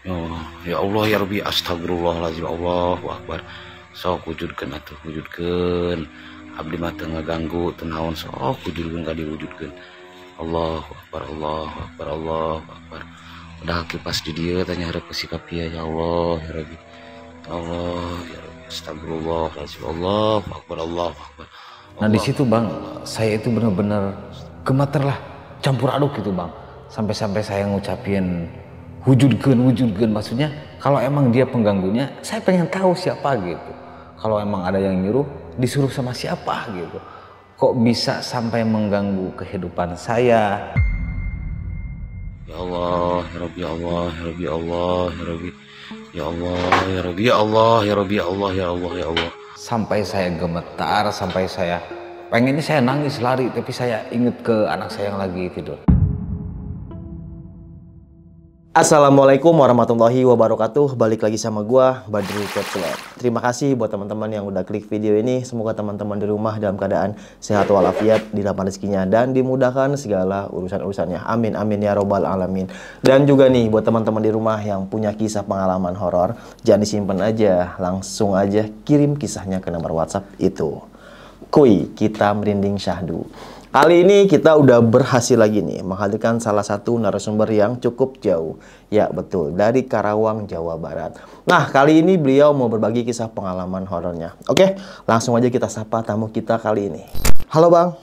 Ya Allah ya Rabbi, astagfirullahaladzim, Allahu Akbar. Sok wujudkan atuh, wujudkan. Abdi mah teu ngaganggu teu naon, sok wujudkeun ka diwujudkeun. Allahu Akbar, Allahu Akbar, Allahu Akbar. Udah kipas di dieu tanya hareup sikap ieu ya Allah ya Rabbi. Allah ya Rabbi, astagfirullahaladzim, Allahu Akbar, Allahu Akbar. Nah di situ bang, saya itu benar-benar gemeter lah, campur aduk gitu bang. Sampai-sampai saya ngucapin wujudkeun, maksudnya kalau emang dia pengganggunya, saya pengen tahu siapa gitu. Kalau emang ada yang nyuruh, disuruh sama siapa gitu. Kok bisa sampai mengganggu kehidupan saya? Ya Allah ya Rabbi, ya Allah ya Rabbi, ya Allah ya Rabbi. Ya Allah ya Rabbi, ya Allah ya Rabbi, ya Allah ya Allah ya Allah. Sampai saya gemetar, sampai saya pengennya saya nangis lari, tapi saya inget ke anak saya yang lagi tidur. Assalamualaikum warahmatullahi wabarakatuh. Balik lagi sama gua, Badru Counselor. Terima kasih buat teman-teman yang udah klik video ini. Semoga teman-teman di rumah dalam keadaan sehat walafiat, dilapangkan rezekinya dan dimudahkan segala urusan-urusannya. Amin amin ya robbal alamin. Dan juga nih buat teman-teman di rumah yang punya kisah pengalaman horor, jangan disimpan aja, langsung aja kirim kisahnya ke nomor WhatsApp itu. Kuy, kita merinding syahdu. Kali ini kita udah berhasil lagi nih menghadirkan salah satu narasumber yang cukup jauh. Ya betul, dari Karawang, Jawa Barat. Nah, kali ini beliau mau berbagi kisah pengalaman horornya. Oke, langsung aja kita sapa tamu kita kali ini. Halo Bang.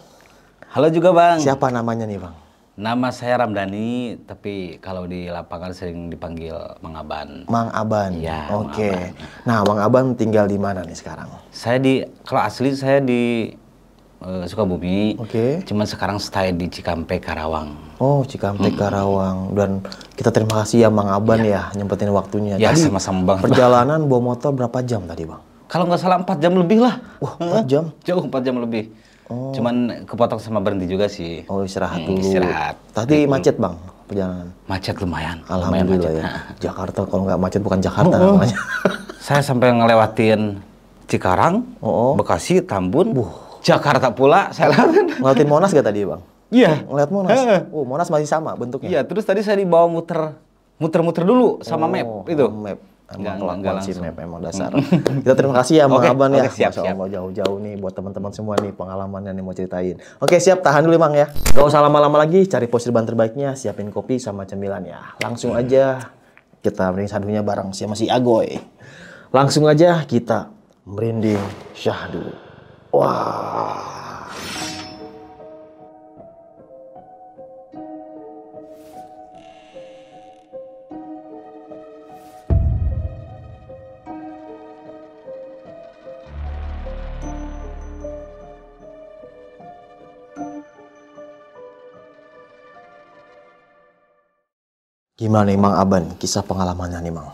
Halo juga bang. Siapa namanya nih Bang? Nama saya Ramdhani, tapi kalau di lapangan sering dipanggil Mang Aban. Mang Aban. Ya, oke. Mang Aban. Nah, Mang Aban tinggal di mana nih sekarang? Kalau asli saya di Sukabumi. Oke. Cuman sekarang stay di Cikampek, Karawang. Oh, Cikampek, Karawang. Dan kita terima kasih ya Mang Aban ya nyempetin waktunya. Ya, Tadi sama-sama Bang. perjalanan bawa motor berapa jam tadi Bang? Kalau nggak salah 4 jam lebih lah. Wah, 4 jam? Jauh 4 jam lebih. Oh. Cuman kepotong sama berhenti juga sih. Oh, istirahat dulu. Istirahat. Tadi macet Bang perjalanan. Macet lumayan. Alhamdulillah lumayan ya. macet. Jakarta kalau nggak macet bukan Jakarta namanya. Saya sampai ngelewatin Cikarang, Bekasi, Tambun, Jakarta pula. Saya lewatin. Ngeliatin Monas gak tadi Bang? Iya. Ngeliat Monas? Oh, Monas masih sama bentuknya? Iya, terus tadi saya dibawa muter-muter dulu sama map itu. Map. Emang Nggak kelakuan si langsung. map emang dasar. Kita terima kasih ya Mang Oke, Aban ya. oke, siap, Masya siap. Allah jauh-jauh nih buat teman-teman semua nih pengalaman yang mau ceritain. Oke siap, tahan dulu Bang ya. Gak usah lama-lama lagi, cari posisi ban terbaiknya, siapin kopi sama cemilan ya. Langsung aja kita merinding syahdunya bareng sama si Agoy. Langsung aja kita merinding syahdu. Wah. Gimana nih Mang Aban, kisah pengalamannya nih Mang?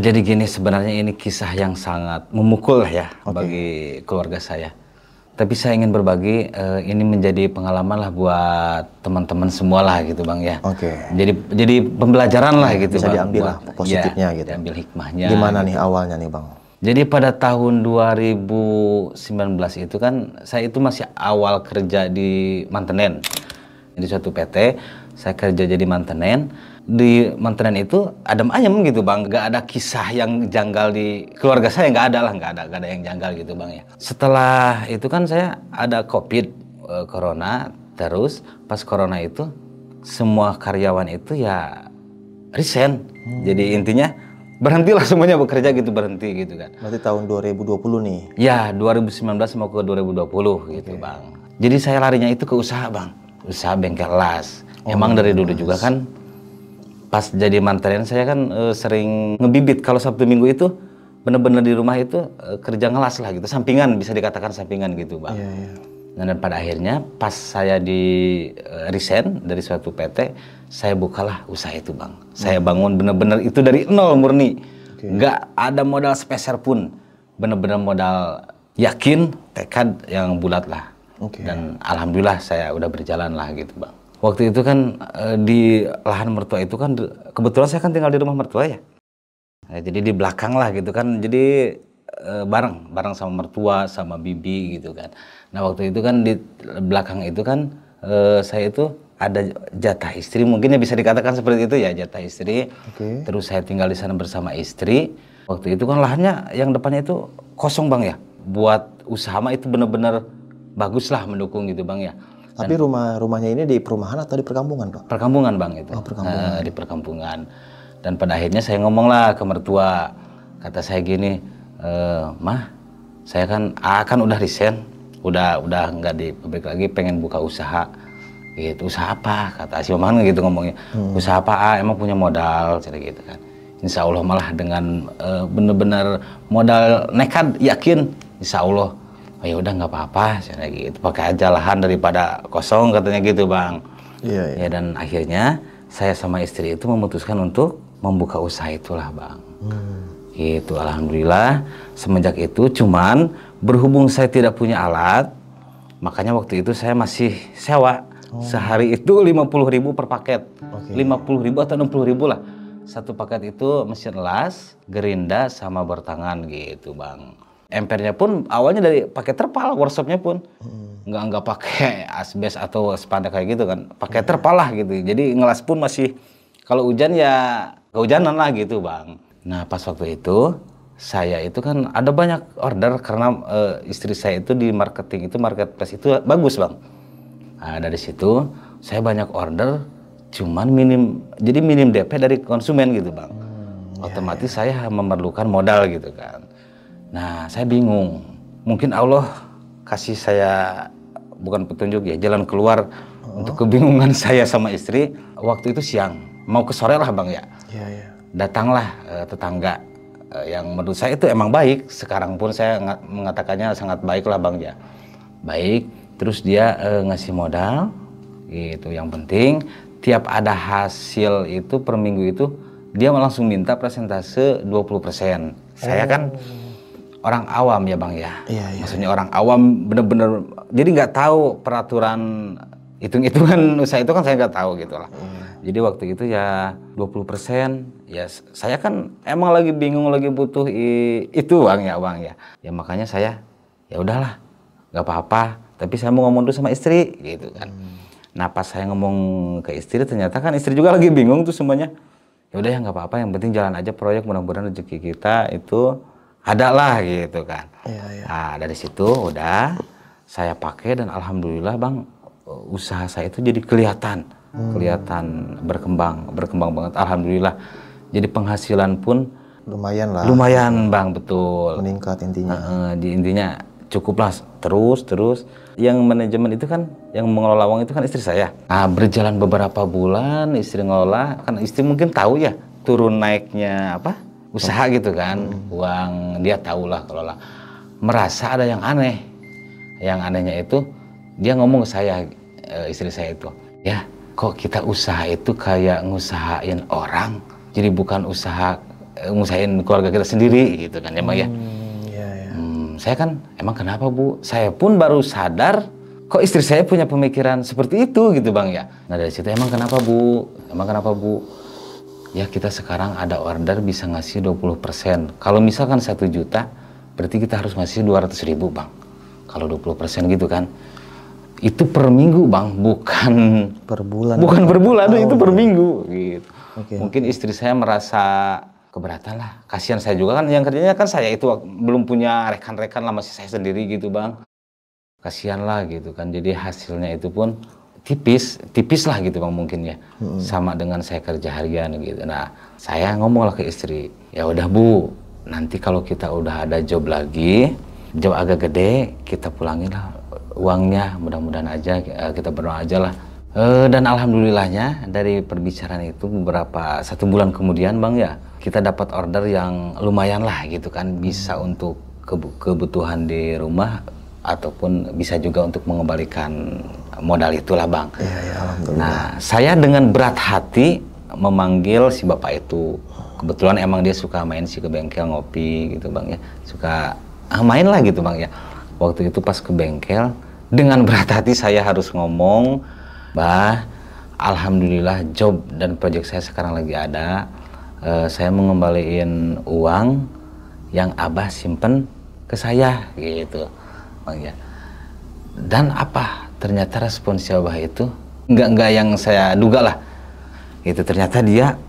Jadi gini, sebenarnya ini kisah yang sangat memukul ya bagi keluarga saya. Tapi saya ingin berbagi, ini menjadi pengalaman lah buat teman-teman semua lah gitu Bang ya. Oke. Jadi pembelajaran lah gitu Bisa Bang. diambil lah positifnya ya, gitu. Diambil hikmahnya. Gimana gitu. nih awalnya nih Bang? Jadi pada tahun 2019 itu kan saya itu masih awal kerja di Mantenen. Di suatu PT, saya kerja jadi mantenan. Di mantenan itu adem ayem gitu Bang, gak ada kisah yang janggal di keluarga saya, gak ada yang janggal gitu Bang ya. Setelah itu kan saya ada COVID, corona, terus pas corona itu semua karyawan itu ya resign. Jadi intinya berhentilah semuanya bekerja gitu, berhenti gitu kan. Berarti tahun 2020 nih? Ya 2019 mau ke 2020 gitu Bang. Jadi saya larinya itu ke usaha Bang. Usaha bengkel las. Emang dari dulu juga kan pas jadi mantenan saya kan sering ngebibit. Kalau Sabtu Minggu itu bener-bener di rumah itu kerja ngelas lah gitu. Sampingan, bisa dikatakan sampingan gitu Bang. Iya, iya. Dan pada akhirnya pas saya di resign dari suatu PT, saya bukalah usaha itu Bang. Saya bangun bener-bener itu dari nol murni. Nggak ada modal sepeser pun. Bener-bener modal yakin, tekad yang bulat lah. Dan alhamdulillah saya udah berjalan lah gitu Bang. Waktu itu kan di lahan mertua itu kan kebetulan saya kan tinggal di rumah mertua ya. Jadi di belakang lah gitu kan. Jadi bareng sama mertua sama bibi gitu kan. Nah waktu itu kan di belakang itu kan saya itu ada jatah istri, mungkin ya bisa dikatakan seperti itu ya, jatah istri. Oke. Terus saya tinggal di sana bersama istri. Waktu itu kan lahannya yang depannya itu kosong Bang ya. Buat usaha mah itu benar-benar bagus lah, mendukung gitu Bang ya. Tapi rumahnya ini di perumahan atau di perkampungan, Pak? Perkampungan Bang itu. Oh, perkampungan. Di perkampungan. Dan pada akhirnya saya ngomong lah ke mertua. Kata saya gini, Mah, saya kan udah resign, udah nggak di pabrik lagi, pengen buka usaha. Gitu, usaha apa? Kata si Maman gitu ngomongnya. Usaha apa? Emang punya modal, cara gitu kan. Insya Allah malah dengan bener-bener modal nekat, yakin, Insya Allah. Oh ya udah nggak apa-apa, cara gitu. Pakai aja lahan daripada kosong, katanya gitu Bang. Iya. Ya dan akhirnya saya sama istri itu memutuskan untuk membuka usaha itulah Bang. Gitu, alhamdulillah. Semenjak itu cuman berhubung saya tidak punya alat, makanya waktu itu saya masih sewa. Sehari itu 50.000 per paket. 50.000 atau 60.000 lah. Satu paket itu mesin las, gerinda sama bertangan gitu Bang. Empernya pun awalnya dari pakai terpal, workshopnya pun nggak pakai asbes atau spanda kayak gitu kan, pakai terpal lah gitu. Jadi ngelas pun masih kalau hujan ya kehujanan lah gitu Bang. Nah pas waktu itu saya itu kan ada banyak order karena istri saya itu di marketing itu, marketplace itu bagus Bang. Nah dari situ saya banyak order, cuman minim DP dari konsumen gitu Bang. Otomatis saya memerlukan modal gitu kan. Nah saya bingung, mungkin Allah kasih saya bukan petunjuk ya, jalan keluar untuk kebingungan saya sama istri. Waktu itu siang, mau ke sore lah Bang ya. Iya. Datanglah tetangga yang menurut saya itu emang baik. Sekarang pun saya mengatakannya sangat baik lah Bang ya. Baik, terus dia ngasih modal gitu. Yang penting tiap ada hasil itu per minggu itu dia langsung minta persentase 20%. Saya kan orang awam ya Bang ya. Iya. Maksudnya orang awam bener-bener jadi nggak tahu peraturan hitung-hitungan usaha itu kan saya nggak tahu gitu lah. Jadi waktu itu ya 20%, ya saya kan emang lagi bingung, lagi butuh itu Bang ya. Ya makanya saya ya udahlah, nggak apa-apa. Tapi saya mau ngomong dulu sama istri gitu kan. Nah pas saya ngomong ke istri ternyata kan istri juga lagi bingung tuh semuanya. Ya udah ya nggak apa-apa, yang penting jalan aja proyek, mudah-mudahan rezeki kita itu ada lah gitu kan. Iya. Nah dari situ udah saya pakai dan alhamdulillah Bang, usaha saya itu jadi kelihatan berkembang banget alhamdulillah. Jadi penghasilan pun Lumayan lah. lumayan Bang, betul. Meningkat intinya. Intinya cukup lah terus. Yang manajemen itu kan, yang mengelola uang itu kan istri saya. Nah berjalan beberapa bulan istri ngelola, kan istri mungkin tahu ya turun naiknya apa usaha gitu kan. Uang dia tahulah kelola. Merasa ada yang aneh. Yang anehnya itu dia ngomong ke saya, istri saya itu, ya kok kita usaha itu kayak ngusahain orang, jadi bukan ngusahain keluarga kita sendiri gitu kan ya Bang ya. Saya kan emang kenapa Bu? Saya pun baru sadar kok istri saya punya pemikiran seperti itu gitu Bang ya. Nah dari situ emang kenapa Bu? Ya kita sekarang ada order bisa ngasih 20%. Kalau misalkan 1 juta, berarti kita harus ngasih 200.000 Bang. Kalau 20% gitu kan. Itu per minggu Bang, bukan Per bulan. Bukan per bulan, itu per minggu gitu. Oke. Mungkin istri saya merasa keberatan lah. Kasihan saya juga kan, yang kerjanya kan saya itu belum punya rekan-rekan lah, masih saya sendiri gitu Bang. Kasihan lah gitu kan. Jadi hasilnya itu pun tipis lah gitu Bang mungkin ya. Sama dengan saya kerja harian gitu. Nah, saya ngomong lah ke istri, ya udah Bu, nanti kalau kita udah ada job lagi, job agak gede, kita pulangin lah uangnya, mudah-mudahan aja kita berdoa aja lah. Dan alhamdulillahnya dari perbicaraan itu beberapa 1 bulan kemudian Bang ya, kita dapat order yang lumayan lah gitu kan, bisa untuk kebutuhan di rumah ataupun bisa juga untuk mengembalikan modal itulah Bang. Iya, alhamdulillah. Nah, saya dengan berat hati memanggil si bapak itu. Kebetulan emang dia suka main sih ke bengkel ngopi gitu Bang ya, suka main lah gitu Bang ya. Waktu itu pas ke bengkel, dengan berat hati saya harus ngomong, Bah, alhamdulillah job dan proyek saya sekarang lagi ada. Saya mengembaliin uang yang Abah simpen ke saya gitu Bang ya. Dan apa? Ternyata respon si Abah itu nggak yang saya duga lah. Itu ternyata dia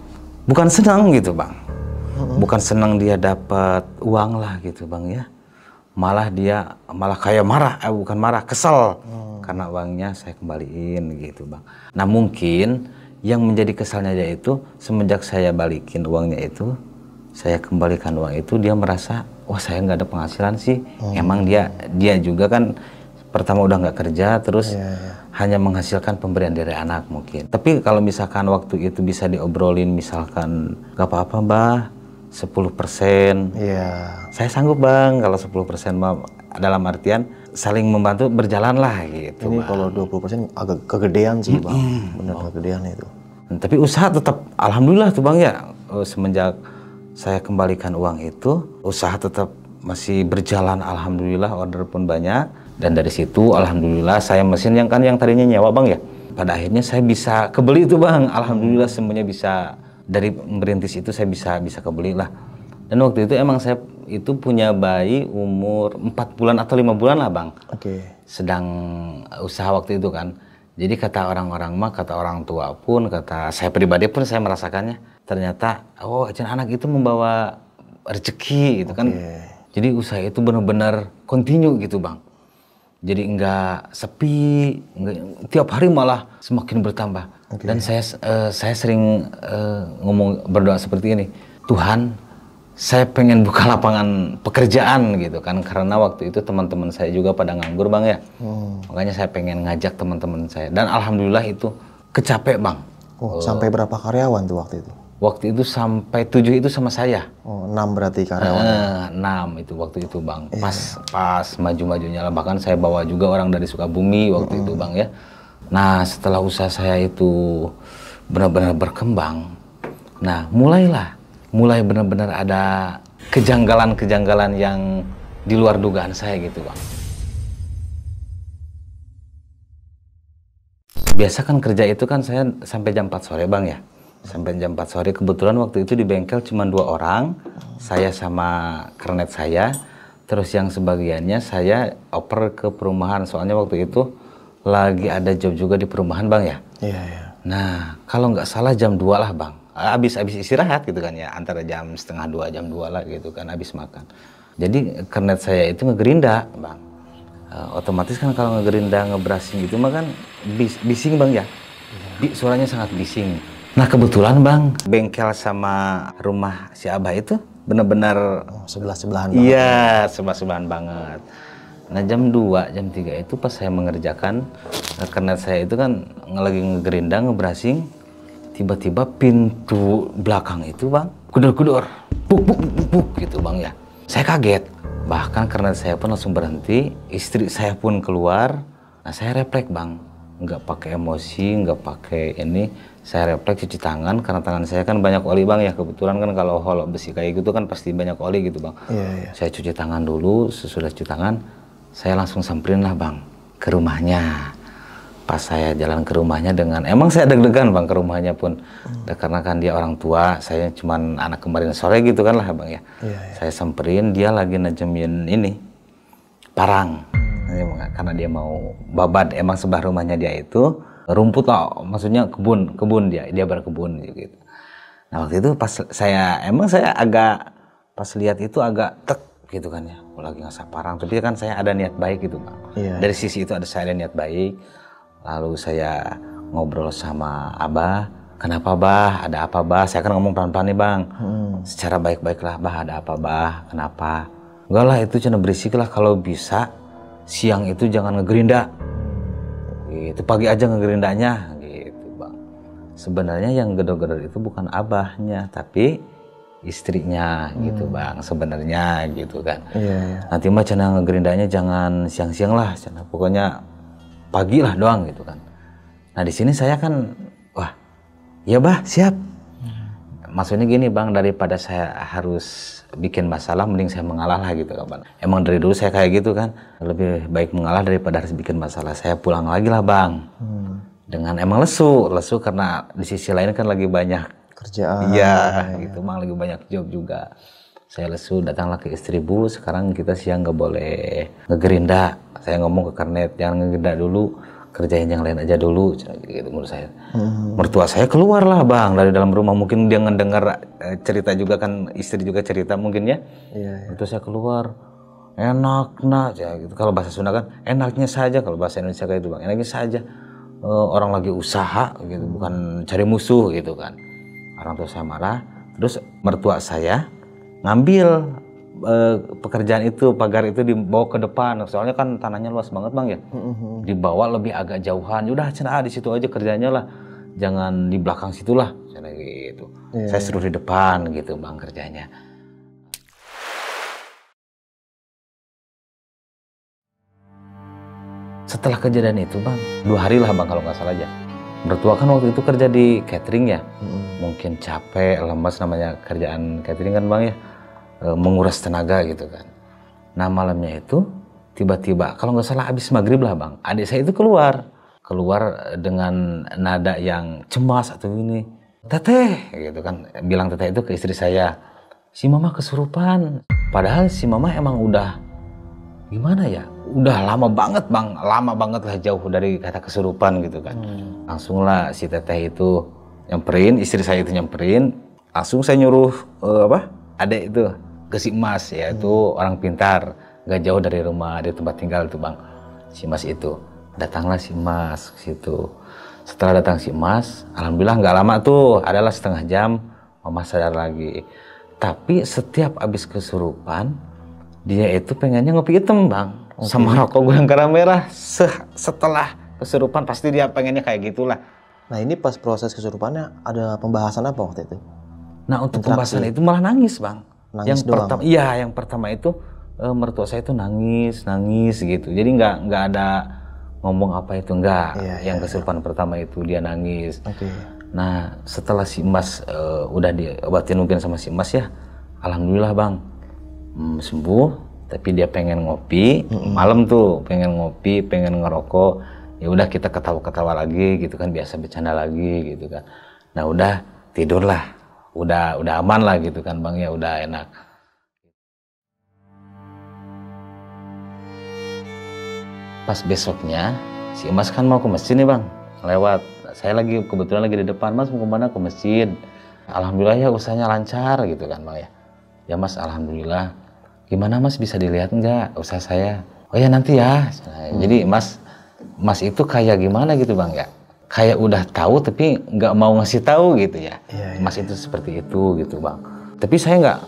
bukan senang gitu bang, bukan senang dia dapat uang lah gitu bang ya. Malah dia kayak marah, bukan marah, kesel karena uangnya saya kembaliin gitu bang. Nah mungkin yang menjadi kesalnya dia itu semenjak saya balikin uangnya itu, saya kembalikan uang itu, dia merasa wah saya nggak ada penghasilan sih. Emang dia juga kan pertama udah nggak kerja, terus hanya menghasilkan pemberian dari anak mungkin. Tapi kalau misalkan waktu itu bisa diobrolin, misalkan nggak apa-apa mbah, 10%. Saya sanggup bang, kalau 10% dalam artian saling membantu berjalan lah gitu. Ini bang. kalau 20% agak kegedean sih bang, benar kegedean itu. Tapi usaha tetap, alhamdulillah tuh bang ya, semenjak saya kembalikan uang itu, usaha tetap masih berjalan, alhamdulillah, order pun banyak. Dan dari situ alhamdulillah saya mesin yang tadinya nyewa bang ya, pada akhirnya saya bisa kebeli itu bang, alhamdulillah semuanya bisa. Dari merintis itu saya bisa kebeli lah. Dan waktu itu emang saya itu punya bayi umur 4 bulan atau 5 bulan lah bang. Sedang usaha waktu itu kan. Jadi kata orang-orang mah, kata orang tua pun, kata saya pribadi pun saya merasakannya. Ternyata oh anak itu membawa rezeki gitu kan. Jadi usaha itu benar-benar kontinu gitu bang. Jadi enggak sepi, tiap hari malah semakin bertambah. Dan saya sering berdoa seperti ini, Tuhan, saya pengen buka lapangan pekerjaan gitu kan, karena waktu itu teman-teman saya juga pada nganggur bang ya. Makanya saya pengen ngajak teman-teman saya, dan alhamdulillah itu kecapek bang. Sampai berapa karyawan tuh waktu itu? Waktu itu sampai 7 itu sama saya. 6 berarti karyawan. 6 itu waktu itu bang. Pas maju-majunya lah, bahkan saya bawa juga orang dari Sukabumi waktu itu bang ya. Nah setelah usaha saya itu benar-benar berkembang, nah mulai benar-benar ada kejanggalan-kejanggalan yang di luar dugaan saya gitu bang. Biasa kan kerja itu kan saya sampai jam 4 sore bang ya. Sampai jam 4 sore, kebetulan waktu itu di bengkel cuma 2 orang, saya sama kernet saya, terus yang sebagiannya saya oper ke perumahan, soalnya waktu itu lagi ada job juga di perumahan bang ya. Nah kalau nggak salah jam 2 lah bang, habis istirahat gitu kan ya, antara jam setengah 2 jam 2 lah gitu kan, habis makan. Jadi kernet saya itu ngegerinda bang, otomatis kan kalau ngegerinda ngebrasing gitu mah kan bising bang ya, suaranya sangat bising. Nah kebetulan bang, bengkel sama rumah si Abah itu benar-benar sebelah-sebelahan banget. Iya, sebelah-sebelahan banget. Nah jam 2, jam 3 itu pas saya mengerjakan, karena saya itu kan lagi ngegerinda, ngebrasing, tiba-tiba pintu belakang itu bang, gedor-gedor, buk gitu bang ya. Saya kaget, bahkan karena saya pun langsung berhenti, istri saya pun keluar. Nah saya refleks bang, nggak pakai emosi, nggak pakai ini, saya refleks cuci tangan, karena tangan saya kan banyak oli bang ya, kebetulan kan kalau holok besi kayak gitu kan pasti banyak oli gitu bang. Saya cuci tangan dulu, sesudah cuci tangan saya langsung samperin lah bang ke rumahnya. Pas saya jalan ke rumahnya dengan, emang saya deg-degan bang ke rumahnya pun, karena kan dia orang tua, saya cuman anak kemarin sore gitu kan lah bang ya. Saya samperin, dia lagi najemin ini parang, karena dia mau babat. Emang sebelah rumahnya dia itu rumput lah, maksudnya kebun dia berkebun gitu. Nah waktu itu pas saya agak, pas lihat itu agak tek gitu kan ya, lagi ngasah parang, tapi kan saya ada niat baik gitu bang. Dari sisi itu saya ada niat baik. Lalu saya ngobrol sama Abah, kenapa bah, ada apa bah? Saya kan ngomong pelan-pelan nih bang, secara baik-baik lah, bah ada apa bah, kenapa? Enggak lah, itu cina berisik lah, kalau bisa siang itu jangan ngegerinda. Itu pagi aja ngegerindanya gitu bang. Sebenarnya yang gedor-gedor itu bukan abahnya, tapi istrinya gitu bang, sebenarnya gitu kan. Nanti mah cina ngegerindanya jangan siang-siang lah, cina pokoknya pagi lah doang gitu kan. Nah di sini saya kan, wah ya bah siap. Maksudnya gini bang, daripada saya harus bikin masalah, mending saya mengalah lah gitu kan bang. Emang dari dulu saya kayak gitu kan, lebih baik mengalah daripada harus bikin masalah. Saya pulang lagi lah bang, dengan emang lesu karena di sisi lain kan lagi banyak kerjaan. Iya gitu bang, lagi banyak job juga. Saya lesu, datanglah ke istri, bu sekarang kita siang nggak boleh ngegerinda. Saya ngomong ke kernet, jangan ngegerinda dulu, kerjain yang lain aja dulu, gitu menurut saya. Mertua saya keluar lah bang dari dalam rumah, mungkin dia ngedengar cerita juga kan, istri juga cerita mungkin ya. Mertua saya keluar, enak ya gitu. Kalau bahasa Sunda kan enaknya saja, kalau bahasa Indonesia kayak itu bang, enaknya saja. Orang lagi usaha gitu, bukan cari musuh gitu kan. Orang tua saya marah, terus mertua saya ngambil pekerjaan itu, pagar itu dibawa ke depan, soalnya kan tanahnya luas banget bang ya. Dibawa lebih agak jauhan, udah cenah di situ aja kerjanya lah, jangan di belakang situlah, gitu. Saya suruh di depan gitu bang kerjanya. Setelah kejadian itu bang, 2 hari lah bang kalau nggak salah aja. Mertua kan waktu itu kerja di catering ya, mungkin capek, lemas, namanya kerjaan catering kan bang ya. Menguras tenaga gitu kan. Nah malamnya itu tiba-tiba kalau nggak salah habis maghrib lah bang, adik saya itu keluar dengan nada yang cemas atau ini, teteh gitu kan, bilang teteh itu ke istri saya, si mama kesurupan. Padahal si mama emang udah gimana ya, udah lama banget bang, lama banget lah jauh dari kata kesurupan gitu kan. Langsung lah si teteh itu nyamperin, istri saya itu nyamperin, langsung saya nyuruh adek itu ke si Mas, yaitu orang pintar, gak jauh dari rumah, dari tempat tinggal itu bang. Si Mas itu, datanglah si Mas ke situ. Setelah datang si Mas, alhamdulillah nggak lama tuh, adalah setengah jam, mama sadar lagi. Tapi setiap habis kesurupan, dia itu pengennya ngopi hitam bang, sama rokok gulung garam merah. Setelah kesurupan pasti dia pengennya kayak gitulah. Nah ini pas proses kesurupannya ada pembahasan apa waktu itu? Nah untuk pembahasan itu malah nangis bang. Nangis yang doang? pertama, iya yang pertama itu mertua saya itu nangis gitu. Jadi nggak ada ngomong apa itu, nggak. Yang kesurupan pertama itu dia nangis. Nah setelah si Mas udah diobatin mungkin sama si Mas ya, alhamdulillah bang sembuh. Tapi dia pengen ngopi, malam tuh pengen ngopi, pengen ngerokok. Ya udah kita ketawa-ketawa lagi gitu kan, biasa bercanda lagi gitu kan. Nah udah tidur lah. Udah aman lah gitu kan bang ya, udah enak. Pas besoknya si Mas kan mau ke masjid nih bang, lewat. Saya kebetulan lagi di depan, Mas mau kemana? Ke masjid. Alhamdulillah ya usahanya lancar gitu kan bang ya. Ya Mas alhamdulillah. Gimana Mas bisa dilihat nggak usaha saya? Oh ya nanti ya. Jadi Mas itu kayak gimana gitu bang ya? Kayak udah tahu tapi nggak mau ngasih tahu gitu ya. Mas itu seperti itu gitu bang. Tapi saya nggak,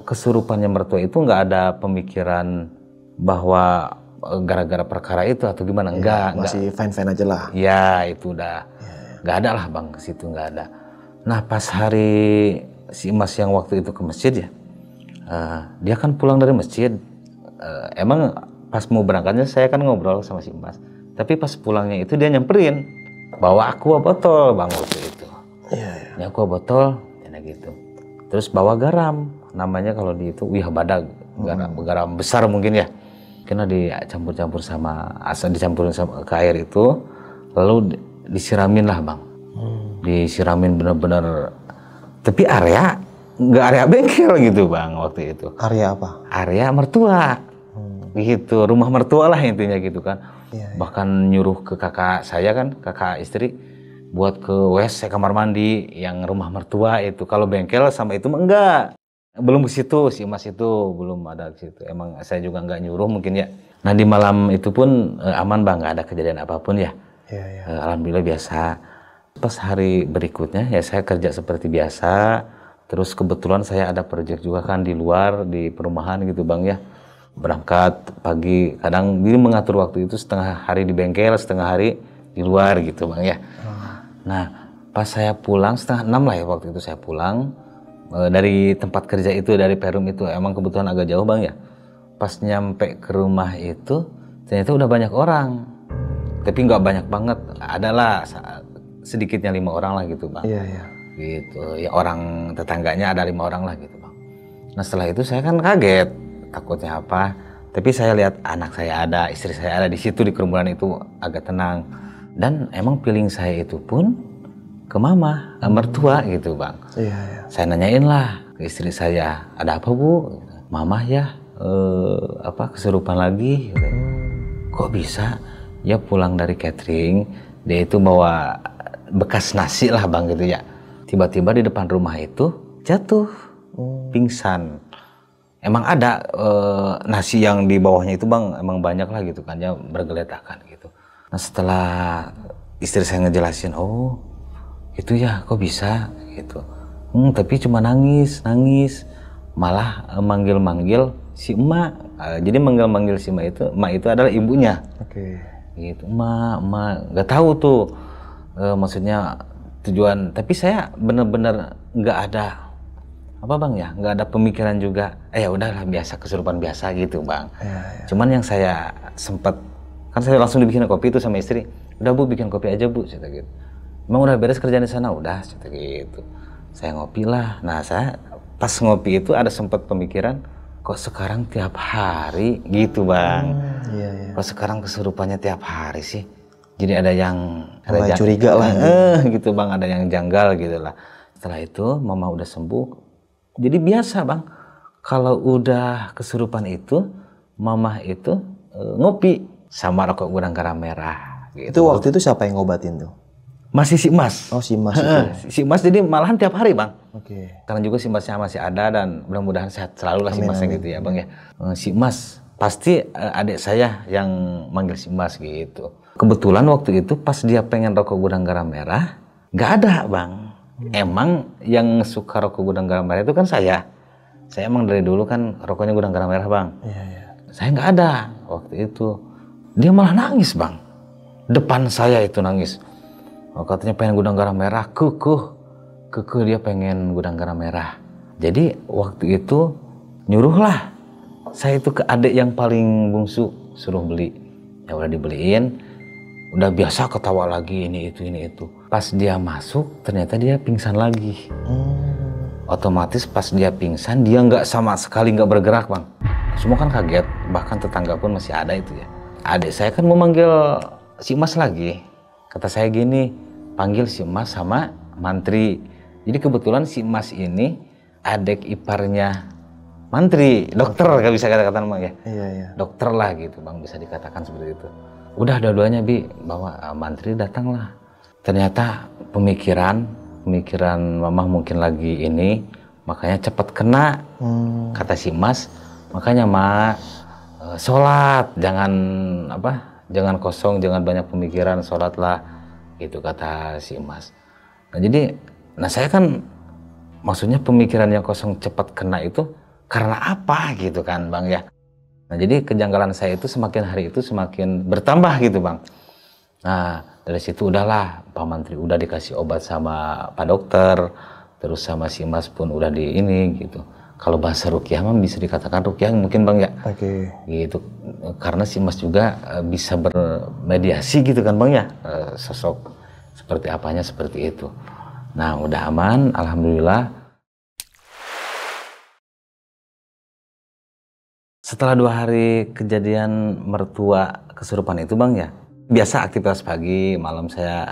kesurupannya mertua itu nggak ada pemikiran bahwa gara-gara perkara itu atau gimana, enggak. Masih fine-fine aja lah. Ya itu udah nggak ada lah bang, ke situ nggak ada. Nah pas hari si Mas yang waktu itu ke masjid ya, dia kan pulang dari masjid. Emang pas mau berangkatnya saya kan ngobrol sama si Mas. Tapi pas pulangnya itu dia nyamperin, bawa aqua botol bang waktu itu. Ini aqua botol, enak gitu. Terus bawa garam, namanya kalau di itu badag, garam besar mungkin ya. Karena dicampur-campur dicampurin sama ke air itu, lalu disiramin lah bang. Disiramin bener-bener. Tapi nggak area bengkel gitu bang waktu itu. Area apa? Area mertua. Gitu, rumah mertua lah intinya gitu kan. Bahkan nyuruh ke kakak saya kan, kakak istri, buat ke WC kamar mandi yang rumah mertua itu. Kalau bengkel sama itu enggak. Belum ke situ, si Mas itu belum ada ke situ. Emang saya juga nggak nyuruh mungkin ya. Nah di malam itu pun aman bang, nggak ada kejadian apapun ya. Alhamdulillah biasa. Pas hari berikutnya ya saya kerja seperti biasa. Terus kebetulan saya ada proyek juga kan di luar, di perumahan gitu bang ya. Berangkat pagi, kadang dia mengatur waktu itu setengah hari di bengkel, setengah hari di luar gitu bang ya. Nah pas saya pulang 5:30 lah ya waktu itu saya pulang dari tempat kerja itu, dari Perum itu, emang kebetulan agak jauh bang ya. Pas nyampe ke rumah itu ternyata udah banyak orang, tapi nggak banyak banget, adalah sedikitnya 5 orang lah gitu bang. Gitu ya, orang tetangganya ada 5 orang lah gitu bang. Nah setelah itu saya kan kaget, takutnya apa, tapi saya lihat anak saya ada, istri saya ada di situ, di kerumunan itu agak tenang. Dan emang feeling saya itu pun ke mama, mertua gitu bang. Saya nanyain lah ke istri saya, ada apa bu? Mama ya kesurupan lagi. Kok bisa? dia pulang dari catering, dia itu bawa bekas nasi lah bang gitu ya. Tiba-tiba di depan rumah itu jatuh, pingsan. Emang ada nasi yang di bawahnya itu bang, emang banyak lah gitu kan, ya bergeletakan gitu. Nah setelah istri saya ngejelasin, oh itu ya kok bisa gitu. Tapi cuma nangis, malah manggil-manggil si emak. Jadi manggil-manggil si emak itu adalah ibunya. Oke. Gitu, emak, nggak tahu tuh maksudnya tujuan. Tapi saya bener-bener nggak ada apa bang ya, nggak ada pemikiran juga. Ya udahlah biasa, kesurupan biasa gitu bang. Ya. Cuman yang saya sempat, kan saya langsung dibikin kopi itu sama istri. Udah bu, bikin kopi aja bu, cerita gitu. Emang udah beres kerjaan di sana, udah cerita gitu. Saya ngopi lah. Nah saya pas ngopi itu ada sempat pemikiran, kok sekarang tiap hari gitu bang. Iya. Kok sekarang kesurupannya tiap hari sih? Jadi ada yang curiga lah gitu bang, ada yang janggal gitu lah. Setelah itu mama udah sembuh. Jadi biasa bang, kalau udah kesurupan itu mama itu ngopi sama rokok gudang garam merah gitu. Itu waktu itu siapa yang ngobatin tuh? Masih si Mas. Oh si Mas itu. Si Mas jadi malahan tiap hari bang. Oke. Karena juga si Masnya masih ada dan mudah-mudahan sehat selalu lah si Masnya gitu ya bang ya. Si Mas pasti adik saya yang manggil si Mas gitu. Kebetulan waktu itu pas dia pengen rokok gudang garam merah, nggak ada bang. Emang yang suka rokok gudang garam merah itu kan saya. Saya emang dari dulu kan rokoknya gudang garam merah bang. Iya. Saya nggak ada waktu itu. Dia malah nangis bang. Depan saya itu nangis. Katanya pengen gudang garam merah, kekeh dia pengen gudang garam merah. Jadi waktu itu nyuruhlah saya itu ke adik yang paling bungsu, suruh beli. Ya udah dibeliin, udah biasa ketawa lagi ini itu. Pas dia masuk ternyata dia pingsan lagi. Otomatis pas dia pingsan dia nggak sama sekali nggak bergerak bang. Semua kan kaget, bahkan tetangga pun masih ada itu ya. Adik saya kan mau manggil si Mas lagi. Kata saya gini, panggil si Mas sama mantri. Jadi kebetulan si Mas ini adik iparnya mantri, dokter gak bisa kata-kata bang ya. Iya. Dokter lah gitu bang, bisa dikatakan seperti itu. Udah dua-duanya bi, bawa mantri datang lah. Ternyata pemikiran mama mungkin lagi ini, makanya cepat kena. Kata si Mas, makanya mak sholat, jangan kosong, jangan banyak pemikiran, sholatlah gitu kata si Mas. Nah jadi, saya kan maksudnya pemikiran yang kosong cepat kena itu karena apa gitu kan bang ya. Nah jadi kejanggalan saya itu semakin hari itu semakin bertambah gitu bang. Nah dari situ udahlah Pak Mantri udah dikasih obat sama Pak Dokter, terus sama si Mas pun udah di ini gitu. Kalau bahasa rukyah mah bisa dikatakan rukyah mungkin bang ya. Oke. Gitu. Karena si Mas juga bisa bermediasi gitu kan bang ya. Sosok seperti apanya seperti itu. Nah udah aman, alhamdulillah. Setelah 2 hari kejadian mertua kesurupan itu bang ya, biasa aktivitas pagi, malam saya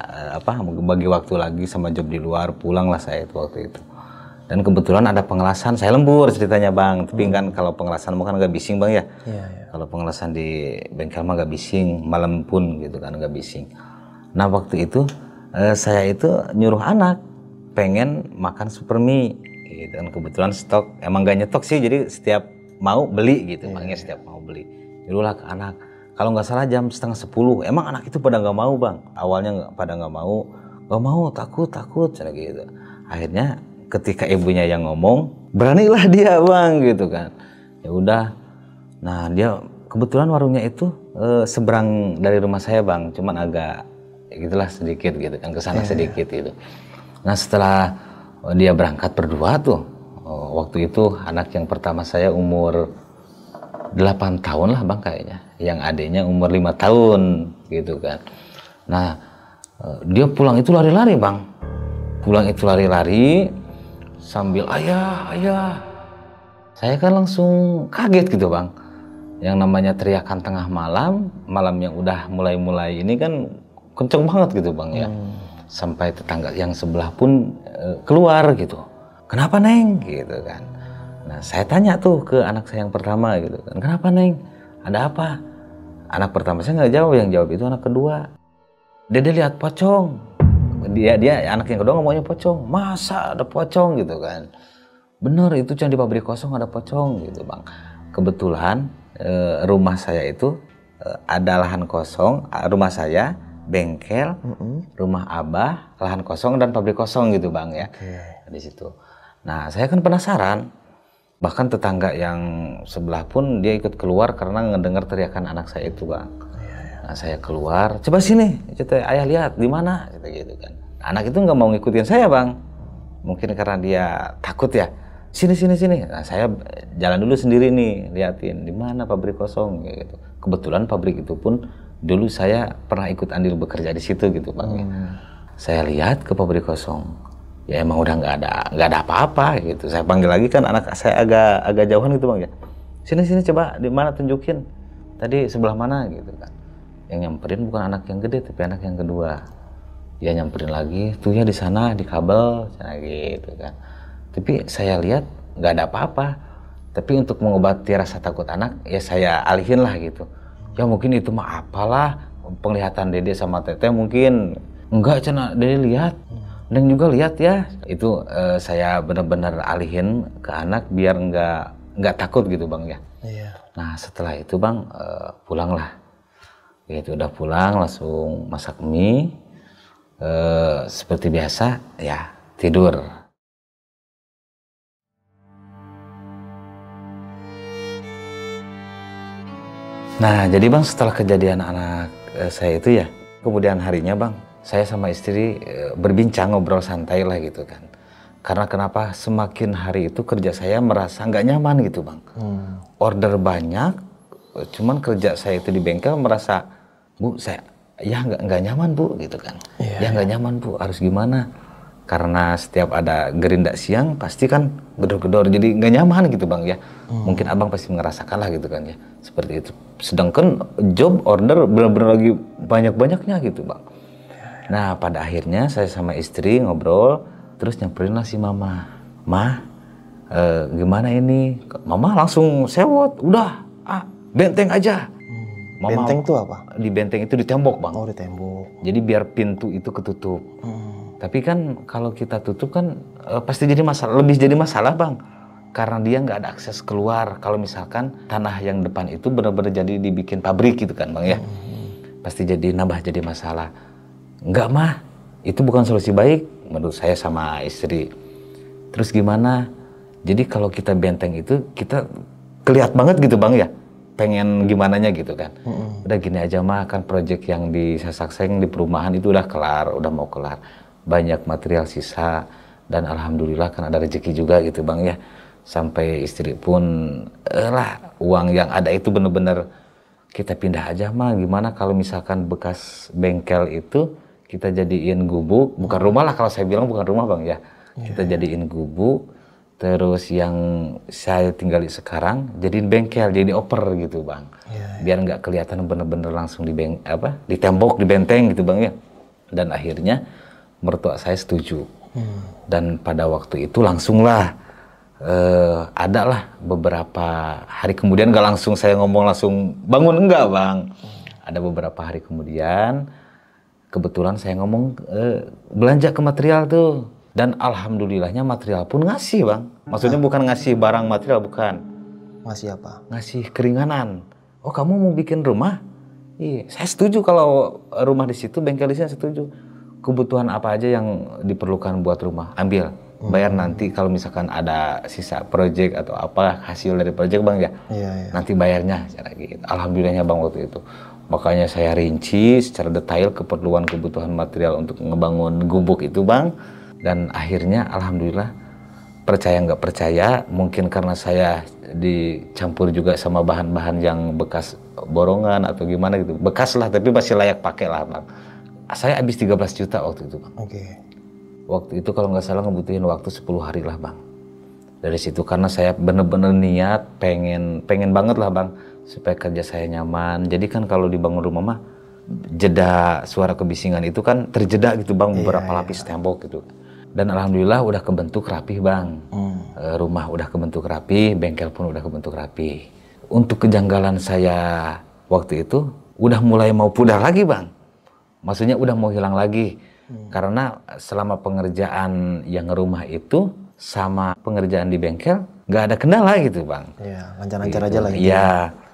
bagi waktu lagi sama job di luar, pulanglah saya itu waktu itu. Dan kebetulan ada pengelasan, saya lembur ceritanya bang, tapi kan kalau pengelasan kan nggak bising bang ya. Iya. Kalau pengelasan di bengkel mah nggak bising, malam pun gitu kan nggak bising. Nah waktu itu saya itu nyuruh anak pengen makan supermie, gitu. Dan kebetulan stok, emang gak nyetok sih, jadi setiap mau beli gitu, makanya setiap mau beli. Nyuruhlah ke anak, kalau nggak salah jam 9:30, emang anak itu pada nggak mau bang, awalnya pada nggak mau, takut, gitu. Akhirnya ketika ibunya yang ngomong, beranilah dia bang, gitu kan. Ya udah, nah dia kebetulan warungnya itu seberang dari rumah saya bang, cuman agak gitulah sedikit gitu kan, kesana sedikit gitu. Nah setelah dia berangkat berdua tuh, waktu itu anak yang pertama saya umur 8 tahun lah bang kayaknya, yang adiknya umur 5 tahun gitu kan. Nah dia pulang itu lari-lari bang, sambil ayah. Saya kan langsung kaget gitu bang, yang namanya teriakan tengah malam yang udah mulai ini kan kenceng banget gitu bang ya. Sampai tetangga yang sebelah pun keluar gitu. Kenapa Neng? Gitu kan. Nah saya tanya tuh ke anak saya yang pertama gitu kan. Kenapa Neng? Ada apa? Anak pertama saya nggak jawab, yang jawab itu anak kedua. Dia lihat pocong. Dia anak yang kedua ngomongnya pocong. Masa ada pocong gitu kan? Bener, itu cuma di pabrik kosong ada pocong gitu bang. Kebetulan rumah saya itu ada lahan kosong, rumah saya, bengkel, rumah abah, lahan kosong dan pabrik kosong gitu bang ya. Di situ. Nah saya kan penasaran. Bahkan tetangga yang sebelah pun dia ikut keluar karena ngedengar teriakan anak saya itu bang. Nah saya keluar, coba sini, ayah lihat di mana, gitu kan. Anak itu nggak mau ngikutin saya bang, mungkin karena dia takut ya. Sini. Nah saya jalan dulu sendiri nih, liatin di mana pabrik kosong, gitu. Kebetulan pabrik itu pun dulu saya pernah ikut andil bekerja di situ gitu bang. Saya lihat ke pabrik kosong. Ya emang udah nggak ada apa-apa gitu. Saya panggil lagi kan anak saya agak jauhan gitu bang ya. Sini coba di mana tunjukin. Tadi sebelah mana gitu kan. Yang nyamperin bukan anak yang gede tapi anak yang kedua. Dia nyamperin lagi, tuh ya di sana di kabel, sana gitu kan. Tapi saya lihat nggak ada apa-apa. Tapi untuk mengobati rasa takut anak ya saya alihin lah gitu. Ya mungkin itu mah apalah penglihatan Dede sama Teteh mungkin enggak cina Dede lihat. Neng juga lihat ya, itu saya benar-benar alihin ke anak biar nggak takut gitu bang ya. Nah setelah itu bang pulanglah, gitu udah pulang langsung masak mie, seperti biasa ya tidur. Nah jadi bang setelah kejadian anak saya itu ya, kemudian harinya bang. Saya sama istri berbincang ngobrol santai lah gitu kan. Karena kenapa semakin hari itu kerja saya merasa nggak nyaman gitu bang. Order banyak, cuman kerja saya itu di bengkel merasa bu saya ya nggak nyaman bu gitu kan. Ya nggak nyaman bu, harus gimana? Karena setiap ada gerinda siang pasti kan gedor-gedor jadi nggak nyaman gitu bang ya. Mungkin abang pasti merasakan lah gitu kan ya. Seperti itu. Sedangkan job order benar-benar lagi banyak-banyaknya gitu bang. Nah pada akhirnya saya sama istri ngobrol terus nyamperin lah si mama. Gimana ini? Mama langsung sewot, udah benteng aja. Mama, benteng itu apa? Di benteng itu di tembok bang. Oh di tembok. Jadi biar pintu itu ketutup. Tapi kan kalau kita tutup kan pasti jadi masalah, lebih jadi masalah bang. Karena dia nggak ada akses keluar. Kalau misalkan tanah yang depan itu benar-benar jadi dibikin pabrik gitu kan bang ya. Pasti jadi nambah jadi masalah. Enggak mah, itu bukan solusi baik menurut saya sama istri. Terus gimana? Jadi kalau kita benteng itu kita kelihatan banget gitu bang ya. Pengen gimananya gitu kan. Udah gini aja mah kan proyek yang di Sasakseng di perumahan itu udah kelar, udah mau kelar. Banyak material sisa dan alhamdulillah kan ada rezeki juga gitu bang ya. Sampai istri pun uang yang ada itu bener-bener kita pindah aja mah. Gimana kalau misalkan bekas bengkel itu kita jadiin gubuk, bukan rumah lah kalau saya bilang bukan rumah bang ya. Kita jadiin gubuk, terus yang saya tinggali sekarang jadiin bengkel, jadi oper gitu bang. Biar nggak kelihatan bener-bener langsung di tembok, di benteng gitu bang ya. Dan akhirnya mertua saya setuju. Dan pada waktu itu langsunglah adalah beberapa hari kemudian, nggak langsung saya ngomong langsung bangun, enggak bang. Ada beberapa hari kemudian kebetulan saya ngomong belanja ke material tuh, dan alhamdulillahnya material pun ngasih bang. Maksudnya bukan ngasih barang material, bukan. Ngasih apa? Ngasih keringanan. Oh kamu mau bikin rumah? Iya, saya setuju kalau rumah di situ, bengkel di sini setuju. Kebutuhan apa aja yang diperlukan buat rumah, ambil. Bayar nanti kalau misalkan ada sisa project atau apa hasil dari project bang ya. Nanti bayarnya cara gitu. Alhamdulillahnya bang waktu itu. Makanya saya rinci secara detail kebutuhan material untuk ngebangun gubuk itu bang. Dan akhirnya alhamdulillah, percaya nggak percaya, mungkin karena saya dicampur juga sama bahan-bahan yang bekas borongan atau gimana gitu. Bekas lah tapi masih layak pakai lah bang. Saya habis 13 juta waktu itu bang. Waktu itu kalau nggak salah ngebutuhin waktu 10 hari lah bang. Dari situ karena saya bener-bener niat pengen banget lah bang supaya kerja saya nyaman. Jadi kan kalau dibangun rumah mah jeda suara kebisingan itu kan terjeda gitu bang, beberapa lapis tembok gitu. Dan alhamdulillah udah kebentuk rapih bang. Rumah udah kebentuk rapih, bengkel pun udah kebentuk rapih. Untuk kejanggalan saya waktu itu udah mulai mau pudar lagi bang. Maksudnya udah mau hilang lagi. Karena selama pengerjaan yang rumah itu sama pengerjaan di bengkel nggak ada kendala gitu bang. Iya, lancar-lancar Gitu. aja lah gitu. Iya,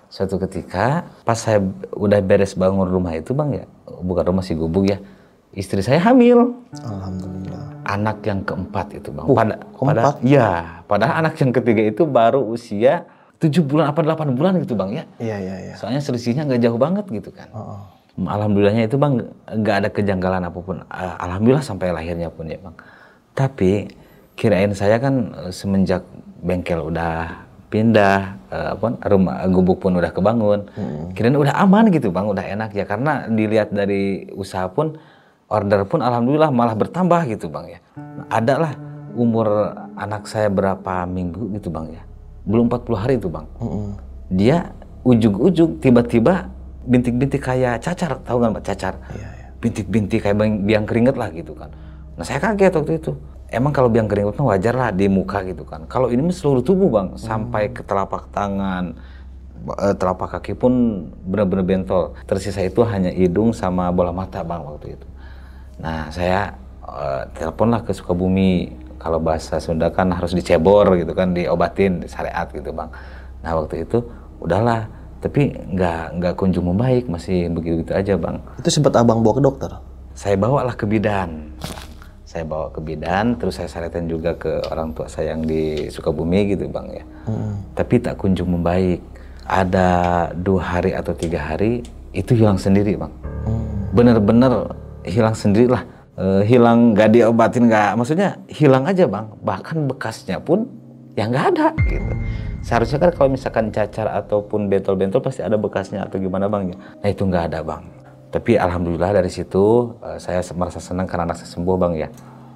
suatu ketika pas saya udah beres bangun rumah itu bang ya, bukan rumah si gubuk ya, istri saya hamil. Alhamdulillah. Anak yang keempat itu bang. Keempat? Padahal anak yang ketiga itu baru usia 7 bulan apa 8 bulan gitu bang ya. Iya. Soalnya selisihnya nggak jauh banget gitu kan. Alhamdulillahnya itu bang nggak ada kejanggalan apapun. Alhamdulillah sampai lahirnya pun ya bang. Tapi kirain saya kan semenjak bengkel udah pindah, rumah gubuk pun udah kebangun, kirain udah aman gitu bang, udah enak ya. Karena dilihat dari usaha pun, order pun alhamdulillah malah bertambah gitu bang ya. Ada lah umur anak saya berapa minggu gitu bang ya, belum 40 hari itu bang. Dia ujug-ujug tiba-tiba bintik-bintik kayak cacar, tahu nggak cacar? Iya. Bintik-bintik kayak biang keringet lah gitu kan. Nah saya kaget waktu itu. Emang kalau biang keringet wajar lah di muka gitu kan. Kalau ini seluruh tubuh bang, sampai ke telapak tangan, telapak kaki pun benar-benar bentol. Tersisa itu hanya hidung sama bola mata bang waktu itu. Nah saya teleponlah ke Sukabumi. Kalau bahasa Sunda kan harus dicebor gitu kan, diobatin, syariat gitu bang. Nah waktu itu udahlah. Tapi nggak kunjung membaik, masih begitu-begitu aja bang. Itu sempat abang bawa ke dokter? Saya bawalah ke bidan. Saya bawa ke bidan, terus saya saretin juga ke orang tua saya yang di Sukabumi gitu bang ya. Tapi tak kunjung membaik. Ada 2 hari atau 3 hari itu hilang sendiri bang. Bener-bener hilang sendiri lah. Hilang nggak diobatin, nggak, maksudnya hilang aja bang. Bahkan bekasnya pun ya nggak ada gitu. Seharusnya kan kalau misalkan cacar ataupun bentol-bentol pasti ada bekasnya atau gimana bang ya. Nah itu nggak ada bang. Tapi alhamdulillah dari situ saya merasa senang karena anak saya sembuh bang ya.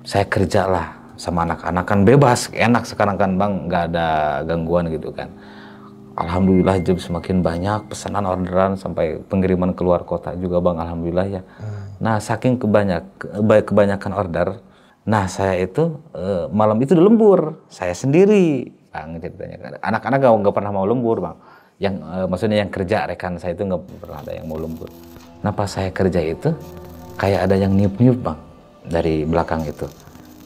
Saya kerja lah sama anak-anak kan bebas, enak sekarang kan bang, nggak ada gangguan gitu kan. Alhamdulillah job semakin banyak, pesanan orderan sampai pengiriman keluar kota juga bang, alhamdulillah ya. Nah saking kebanyakan order, nah saya itu malam itu udah lembur, saya sendiri. Bang, ceritanya anak-anak nggak pernah mau lembur bang, yang maksudnya yang kerja rekan saya itu nggak pernah ada yang mau lembur. Nah pas saya kerja itu kayak ada yang niup-niup bang dari belakang itu.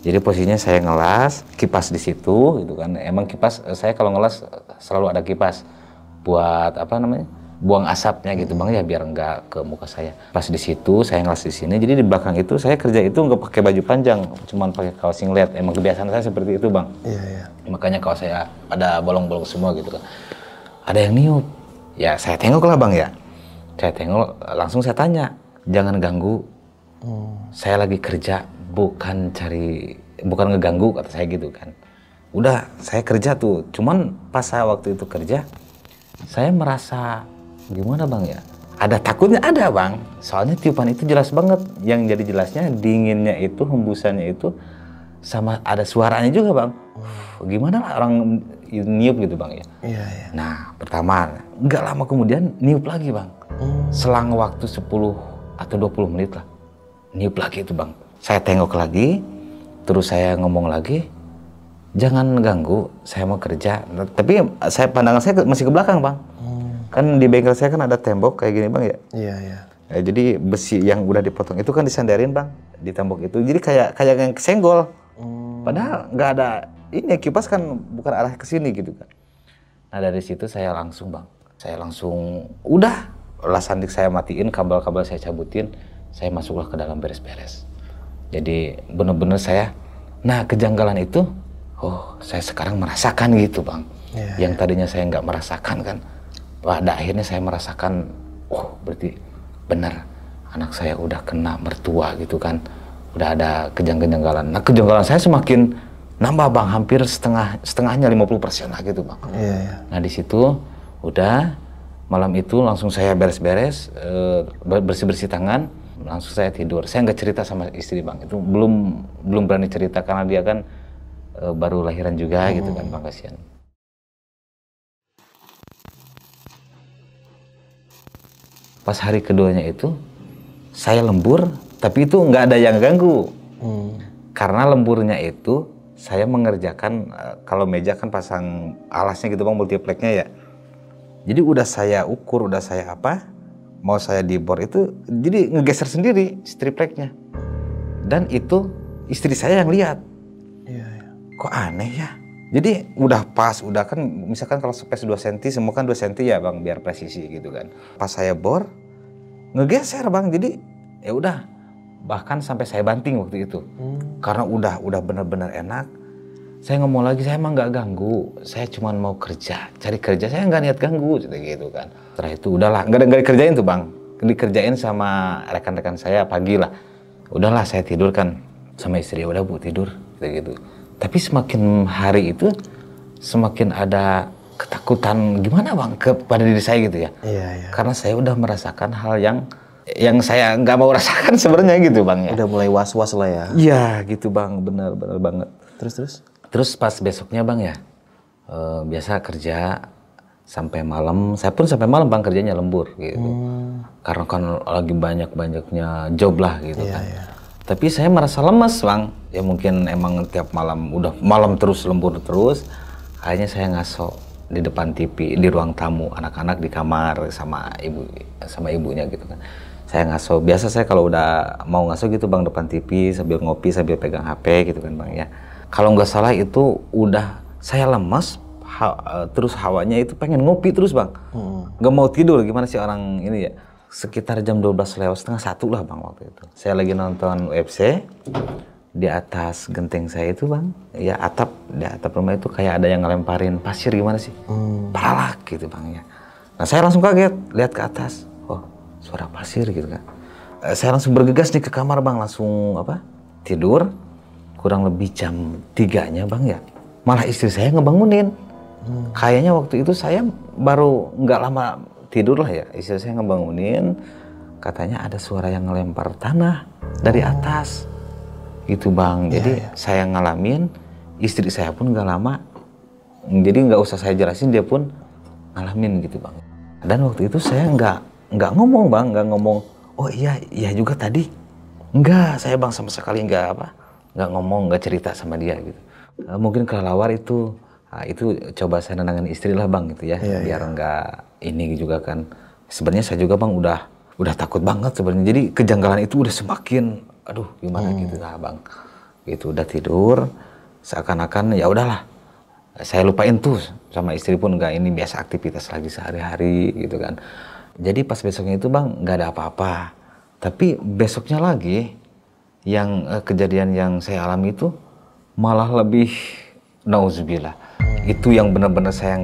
Jadi posisinya saya ngelas, kipas di situ gitu kan. Emang kipas saya kalau ngelas selalu ada kipas buat apa namanya, buang asapnya gitu bang ya, biar nggak ke muka saya. Pas di situ saya ngelas di sini, jadi di belakang itu saya kerja itu nggak pakai baju panjang, cuman pakai kaos singlet. Emang kebiasaan saya seperti itu bang. Iya. Makanya kaos saya pada bolong-bolong semua gitu kan. Ada yang niup, ya saya tengok lah bang ya. Saya tengok, langsung saya tanya, jangan ganggu. Saya lagi kerja, bukan ngeganggu, kata saya gitu kan. Udah, saya kerja tuh. Cuman pas saya waktu itu kerja, saya merasa gimana bang ya? Ada takutnya ada bang. Soalnya tiupan itu jelas banget. Yang jadi jelasnya dinginnya itu, hembusannya itu, sama ada suaranya juga bang. Gimana lah orang niup gitu bang ya? Iya. Nah pertama, nggak lama kemudian niup lagi bang. Selang waktu 10 atau 20 menit lah. Niup lagi itu bang. Saya tengok lagi, terus saya ngomong lagi, jangan ganggu, saya mau kerja. Tapi pandangan saya masih ke belakang bang. Kan di bengkel saya kan ada tembok kayak gini bang ya. Iya. Ya, jadi besi yang udah dipotong itu kan disandarin bang di tembok itu. Jadi kayak yang kesenggol. Padahal nggak ada ini, kipas kan bukan arah ke sini gitu kan. Nah dari situ saya langsung bang, udah las sandik saya matiin, kabel-kabel saya cabutin, saya masuklah ke dalam beres-beres. Jadi bener-bener saya, nah kejanggalan itu, saya sekarang merasakan gitu bang. Yang tadinya saya nggak merasakan kan, pada akhirnya saya merasakan, berarti benar anak saya udah kena mertua gitu kan, udah ada kejanggalan. Nah kejanggalan saya semakin nambah bang, hampir setengahnya 50% lah gitu bang. Nah di situ udah malam itu langsung saya beres-beres, bersih-bersih tangan, langsung saya tidur. Saya nggak cerita sama istri bang, itu belum berani cerita karena dia kan baru lahiran juga gitu kan bang, kasihan. Pas hari keduanya itu saya lembur, tapi itu nggak ada yang ganggu. Karena lemburnya itu saya mengerjakan, kalau meja kan pasang alasnya gitu bang, multipleknya ya. Jadi udah saya ukur, udah saya apa, mau saya dibor itu, jadi ngegeser sendiri si tripleknya. Dan itu istri saya yang lihat. Iya, iya. Kok aneh ya? Jadi udah pas, udah kan misalkan kalau space 2 cm, semua kan 2 cm ya bang, biar presisi gitu kan. Pas saya bor, ngegeser bang, jadi ya udah. Bahkan sampai saya banting waktu itu. Karena udah benar-benar enak. Saya ngomong lagi, saya emang nggak ganggu. Saya cuma mau kerja, cari kerja, saya nggak niat ganggu, gitu kan. Setelah itu udahlah, nggak dikerjain tuh bang. Dikerjain sama rekan-rekan saya pagi lah. Udahlah saya tidur kan sama istri, udah bu tidur, gitu. Tapi semakin hari itu semakin ada ketakutan gimana bang kepada diri saya gitu ya. Iya, iya. Karena saya udah merasakan hal yang saya nggak mau rasakan sebenarnya gitu bang ya. Udah mulai was-was lah ya. Iya gitu bang, benar banget. Terus? Pas besoknya bang ya, biasa kerja sampai malam. Saya pun sampai malam bang kerjanya lembur gitu. Karena kan lagi banyak-banyaknya job lah gitu kan. Iya. Tapi saya merasa lemes bang, ya mungkin emang tiap malam udah malam terus lembur terus. Akhirnya saya ngaso di depan TV di ruang tamu, anak-anak di kamar sama ibunya gitu kan. Saya ngaso, biasa saya kalau udah mau ngaso gitu bang depan TV sambil ngopi sambil pegang HP gitu kan bang ya. Kalau nggak salah itu udah saya lemes, terus hawanya itu pengen ngopi terus bang, nggak mau tidur gimana sih orang ini ya. Sekitar jam 12 lewat setengah 1 lah bang waktu itu. Saya lagi nonton UFC, di atas genteng saya itu bang, ya di atap rumah itu kayak ada yang ngelemparin pasir gimana sih, palak gitu bang ya. Nah saya langsung kaget, lihat ke atas, oh suara pasir gitu kan. Saya langsung bergegas nih ke kamar bang, langsung tidur, kurang lebih jam 3-nya bang ya. Malah istri saya ngebangunin, kayaknya waktu itu saya baru nggak lama tidur lah ya, istri saya ngebangunin, katanya ada suara yang ngelempar tanah dari atas. Gitu bang, jadi saya ngalamin, istri saya pun nggak lama, jadi nggak usah saya jelasin dia pun ngalamin gitu bang. Dan waktu itu saya nggak ngomong bang, nggak ngomong, oh iya juga tadi, nggak, saya bang sama sekali nggak ngomong, nggak cerita sama dia gitu. Mungkin kelelawar itu coba saya nenangin istri lah bang gitu ya, biar nggak ini juga kan. Sebenarnya saya juga bang udah takut banget sebenarnya, jadi kejanggalan itu udah semakin aduh gimana gitu lah bang, gitu udah tidur seakan-akan ya udahlah saya lupain tuh sama istri pun nggak, ini biasa aktivitas lagi sehari-hari gitu kan. Jadi pas besoknya itu bang nggak ada apa-apa, tapi besoknya lagi yang kejadian yang saya alami itu malah lebih nauzubillah, itu yang benar-benar saya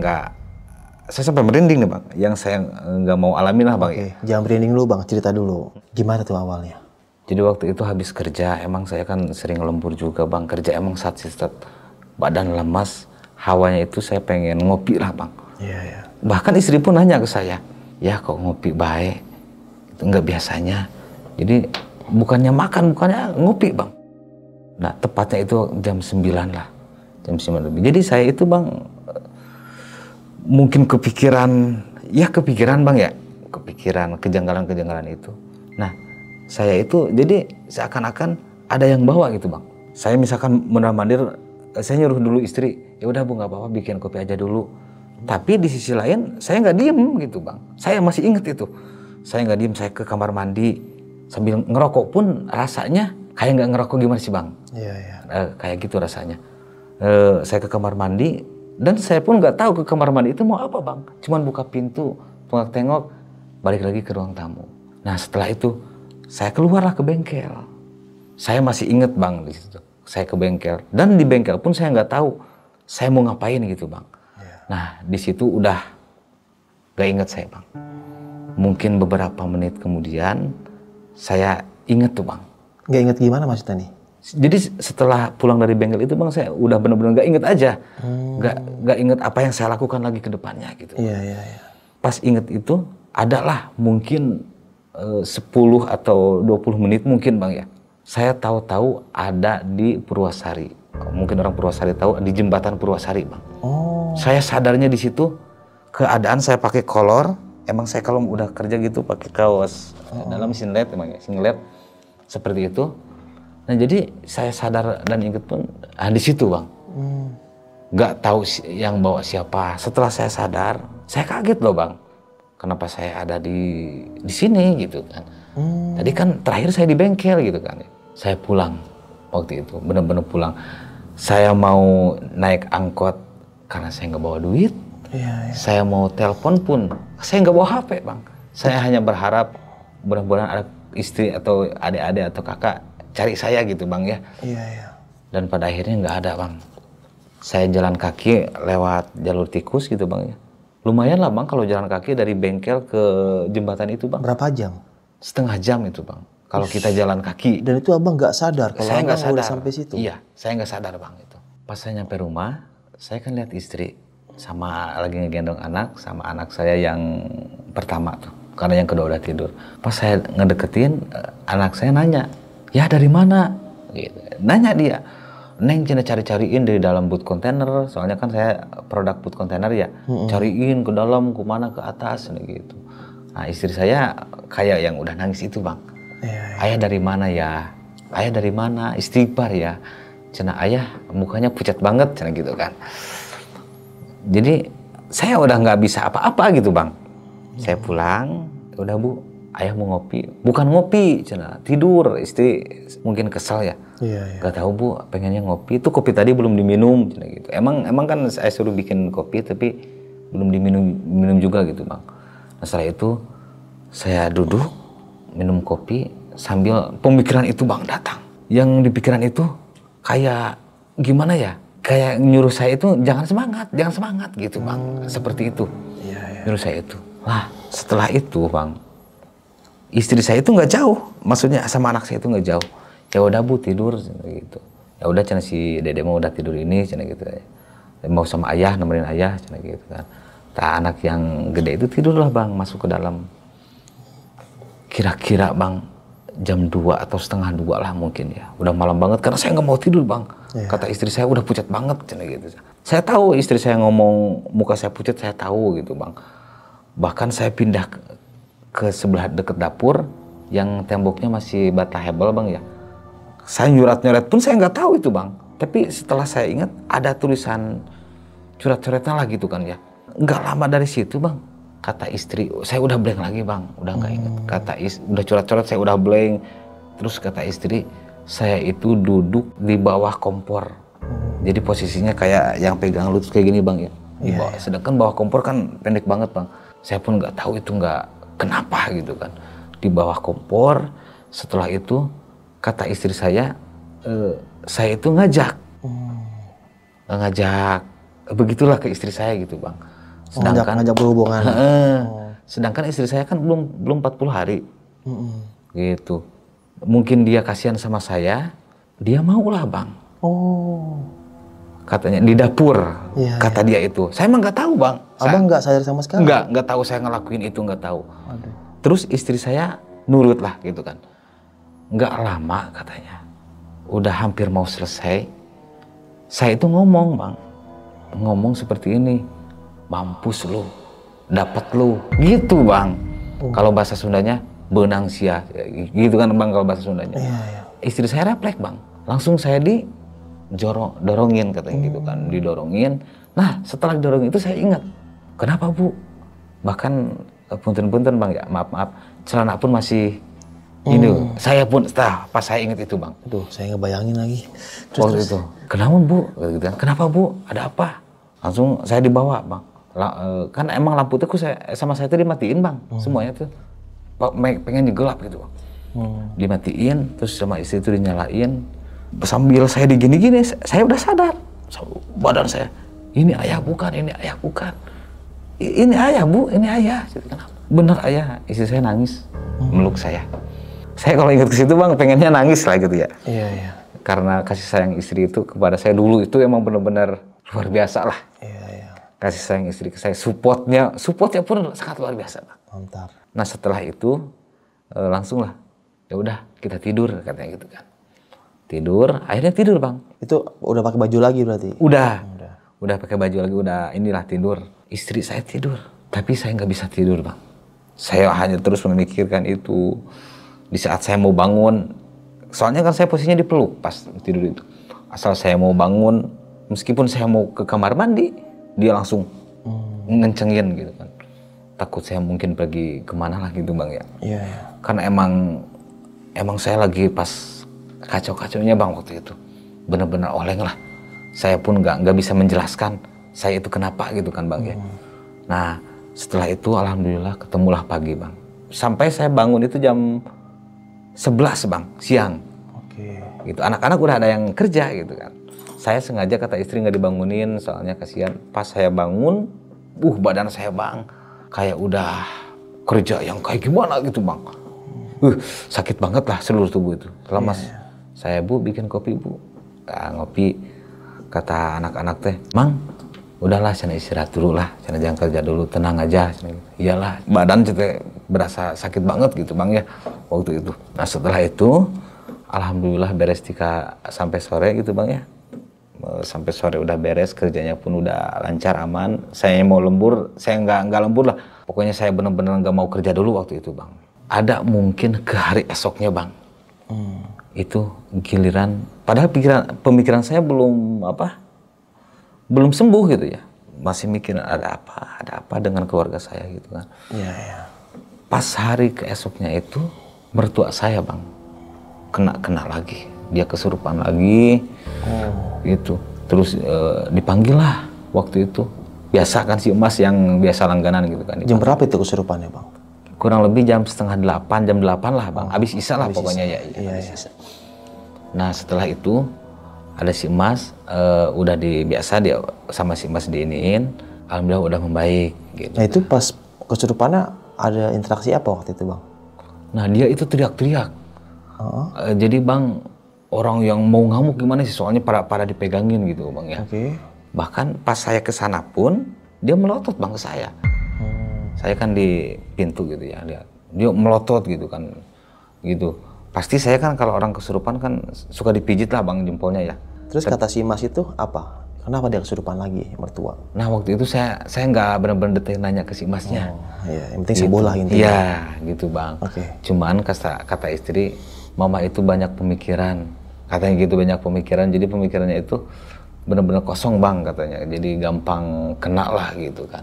sampai merinding nih bang, yang saya nggak mau alami lah bang. Oke, jangan merinding dulu bang, cerita dulu gimana tuh awalnya. Jadi waktu itu habis kerja, emang saya kan sering lembur juga bang, kerja emang saat badan lemas, hawanya itu saya pengen ngopi lah bang. Iya. Bahkan istri pun nanya ke saya, ya kok ngopi baik, itu nggak biasanya. Jadi bukannya makan, bukannya ngopi bang. Nah tepatnya itu jam 9 lah, jam 9 lebih. Jadi saya itu bang, mungkin kepikiran bang ya, kepikiran kejanggalan itu. Nah saya itu jadi seakan-akan ada yang bawa gitu bang. Saya misalkan mondar-mandir, saya nyuruh dulu istri, ya udah bu nggak apa-apa bikin kopi aja dulu. Tapi di sisi lain saya nggak diem gitu bang. Saya masih inget itu. Saya nggak diem, saya ke kamar mandi sambil ngerokok pun rasanya kayak nggak ngerokok gimana sih bang? Iya. Kayak gitu rasanya. Saya ke kamar mandi dan saya pun nggak tahu ke kamar mandi itu mau apa bang. Cuman buka pintu, tengok-tengok, balik lagi ke ruang tamu. Nah setelah itu saya keluarlah ke bengkel. Saya masih inget bang di situ. Saya ke bengkel dan di bengkel pun saya nggak tahu saya mau ngapain gitu bang. Nah di situ udah gak inget saya bang. Mungkin beberapa menit kemudian saya inget tuh bang. Gak inget gimana maksudnya nih? Jadi setelah pulang dari bengkel itu bang, saya udah benar-benar gak inget aja. Gak inget apa yang saya lakukan lagi ke depannya gitu. Iya. Pas inget itu adalah mungkin 10 atau 20 menit mungkin bang ya. Saya tahu-tahu ada di Purwasari. Mungkin orang Purwasari tahu, di jembatan Purwasari bang. Oh. Saya sadarnya di situ, keadaan saya pakai kolor. Emang saya kalau udah kerja gitu pakai kaos dalam singlet emang ya, singlet seperti itu. Nah jadi saya sadar dan ingat pun di situ bang. Gak tahu yang bawa siapa. Setelah saya sadar, Saya kaget loh bang, kenapa saya ada di sini gitu kan. Tadi kan terakhir saya di bengkel gitu kan. Saya pulang waktu itu, bener-bener pulang. Saya mau naik angkot karena saya nggak bawa duit. Saya mau telepon pun saya nggak bawa HP bang. Saya hanya berharap mudah-mudahan ada istri atau adik-adik atau kakak cari saya gitu bang ya. Dan pada akhirnya nggak ada bang. Saya jalan kaki lewat jalur tikus gitu bang ya. Lumayan lah bang kalau jalan kaki dari bengkel ke jembatan itu bang. Berapa jam? Setengah jam itu bang. Kalau kita jalan kaki. Dan itu abang nggak sadar kalau Saya nggak sadar. udah sampai situ? Iya, saya nggak sadar bang itu. Pas saya nyampe rumah, saya kan lihat istri sama lagi ngegendong anak sama anak saya yang pertama tuh. Karena yang kedua udah tidur. Pas saya ngedeketin, anak saya nanya, ya dari mana? Gitu. Nanya dia. Neng cina cari-cariin dari dalam boot kontainer, soalnya kan saya produk boot kontainer ya, cariin ke dalam, ke mana, ke atas, gitu. Nah istri saya kayak yang udah nangis itu bang. Ayah dari mana ya? Ayah dari mana? Istighfar ya. Cina ayah mukanya pucat banget, cina gitu kan. Jadi saya udah nggak bisa apa-apa gitu bang. Saya pulang, udah bu, ayah mau ngopi. Bukan ngopi, cina tidur. Istri mungkin kesal ya. Gak tahu bu, pengennya ngopi. Itu kopi tadi belum diminum, cina gitu. Emang kan saya suruh bikin kopi tapi belum diminum juga gitu bang. Nah setelah itu saya duduk minum kopi sambil pemikiran itu bang datang. Yang di pikiran itu kayak gimana ya? Kayak nyuruh saya itu jangan semangat gitu bang. Seperti itu. Nyuruh saya itu. Lah setelah itu bang, istri saya itu nggak jauh. Maksudnya sama anak saya itu nggak jauh. Ya udah bu tidur gitu. Ya udah cina si dede mau udah tidur ini cina gitu. Mau sama ayah nemenin ayah cina gitu kan. Nah, anak yang gede itu tidurlah bang masuk ke dalam. Kira-kira bang jam 2 atau setengah 2 lah mungkin ya. Udah malam banget karena saya nggak mau tidur bang. Kata istri saya udah pucat banget cina gitu. Saya tahu istri saya ngomong muka saya pucat saya tahu gitu bang. Bahkan saya pindah ke sebelah deket dapur yang temboknya masih bata hebel bang ya. Saya nyurat-nyurat pun saya nggak tahu itu bang. Tapi setelah saya ingat ada tulisan curat-curatnya lah gitu kan ya. Nggak lama dari situ bang, kata istri, saya udah blank lagi bang, udah nggak ingat. Kata udah curat-curat saya udah blank. Terus kata istri, saya itu duduk di bawah kompor. Jadi posisinya kayak yang pegang lutut kayak gini bang ya. Di bawah. Sedangkan bawah kompor kan pendek banget bang. Saya pun nggak tahu itu nggak kenapa gitu kan. Di bawah kompor. Setelah itu kata istri saya itu ngajak, begitulah ke istri saya gitu bang. Sedangkan ngajak berhubungan. Sedangkan istri saya kan belum 40 hari, gitu. Mungkin dia kasihan sama saya, dia maulah bang. Katanya di dapur, kata dia itu. Saya emang nggak tahu bang. Abang nggak sadar sama sekali? Nggak tahu saya ngelakuin itu nggak tahu. Terus istri saya nurut lah gitu kan. Nggak lama katanya, udah hampir mau selesai, saya itu ngomong bang, ngomong seperti ini, mampus lu, dapat lu, gitu bang. Kalau bahasa Sundanya benang sia, gitu kan bang kalau bahasa Sundanya. Istri saya refleks bang, langsung saya dorongin katanya gitu kan, didorongin. Nah setelah didorongin itu saya ingat, kenapa bu? Bahkan punten-punten bang ya, maaf, celana pun masih ini, saya pun pas saya ingat itu bang. Aduh, saya ngebayangin lagi. Waktu itu, kenapa bu? Gitu kan. Kenapa bu? Ada apa? Langsung saya dibawa bang. Kan emang lampu tuh sama saya tuh dimatiin bang, semuanya tuh. Pengen digelap gitu bang. Dimatiin, terus sama istri itu dinyalain. Sambil saya digini-gini, saya udah sadar. Badan saya, ini ayah bukan, ini ayah bukan. Ini ayah bu, ini ayah. Bener ayah, istri saya nangis, meluk saya. Saya kalau ingat ke situ bang, pengennya nangis lah gitu ya. Karena kasih sayang istri itu kepada saya dulu itu emang benar-benar luar biasa lah. Kasih sayang istri ke saya, supportnya pun sangat luar biasa bang. Mantap. Nah setelah itu langsung lah, ya udah kita tidur katanya gitu kan. Tidur, akhirnya tidur bang. Itu udah pakai baju lagi berarti? Udah pakai baju lagi, udah inilah tidur. Istri saya tidur, tapi saya nggak bisa tidur bang. Saya hanya terus memikirkan itu. Di saat saya mau bangun, soalnya kan saya posisinya dipeluk pas tidur itu. Asal saya mau bangun, meskipun saya mau ke kamar mandi, dia langsung ngencengin gitu kan. Takut saya mungkin pergi kemana lah gitu bang ya. Iya, iya. Karena emang saya lagi pas kacau-kacaunya bang waktu itu. Bener-bener oleng lah. Saya pun nggak bisa menjelaskan saya itu kenapa gitu kan bang ya. Nah setelah itu alhamdulillah ketemulah pagi bang. Sampai saya bangun itu jam 11 bang, siang. Oke. Gitu. Anak-anak udah ada yang kerja gitu kan. Saya sengaja kata istri nggak dibangunin soalnya kasihan. Pas saya bangun, badan saya bang kayak udah kerja yang kayak gimana gitu bang. Sakit banget lah seluruh tubuh itu. Selama saya bu bikin kopi bu, ngopi, kata anak-anak teh, mang, udahlah sana istirahat dulu lah, sana jangan kerja dulu, tenang aja. Iyalah, badan teh berasa sakit banget gitu bang ya waktu itu. Nah setelah itu, alhamdulillah beres sampai sore gitu bang ya. Sampai sore udah beres, kerjanya pun udah lancar, aman. Saya mau lembur, saya nggak lembur lah. Pokoknya saya benar-benar nggak mau kerja dulu waktu itu bang. Ada mungkin ke hari esoknya bang. Itu giliran, padahal pemikiran saya belum sembuh gitu ya. Masih mikirin ada apa dengan keluarga saya gitu kan. Iya, iya. Pas hari keesoknya itu, mertua saya bang, kena lagi. Dia kesurupan lagi, gitu. Terus dipanggil lah waktu itu. Biasa kan si emas yang biasa langganan gitu kan. Jam berapa itu kesurupannya bang? Kurang lebih jam 7:30, jam 8 lah bang. Abis isya lah pokoknya ya. Iya, Abis iya. isya. Nah setelah itu ada si emas, udah biasa dia sama si emas diiniin. Alhamdulillah udah membaik. Gitu. Nah itu pas kesurupannya ada interaksi apa waktu itu bang? Nah dia itu teriak-teriak. Jadi bang, orang yang mau ngamuk gimana sih, soalnya pada dipegangin gitu bang ya. Oke. Bahkan pas saya kesana pun dia melotot bang ke saya. Saya kan di pintu gitu ya, dia melotot gitu kan, gitu. Pasti saya kan kalau orang kesurupan kan suka dipijit lah bang jempolnya ya. Terus kata si Mas itu apa? Kenapa dia kesurupan lagi mertua? Nah waktu itu saya nggak benar-benar detail nanya ke si Masnya. Iya, yang penting sembuh lah intinya. Iya gitu bang. Oke. Cuman kata istri, mama itu banyak pemikiran. Katanya gitu, banyak pemikiran. Jadi pemikirannya itu benar-benar kosong bang katanya. Jadi gampang kena lah gitu kan.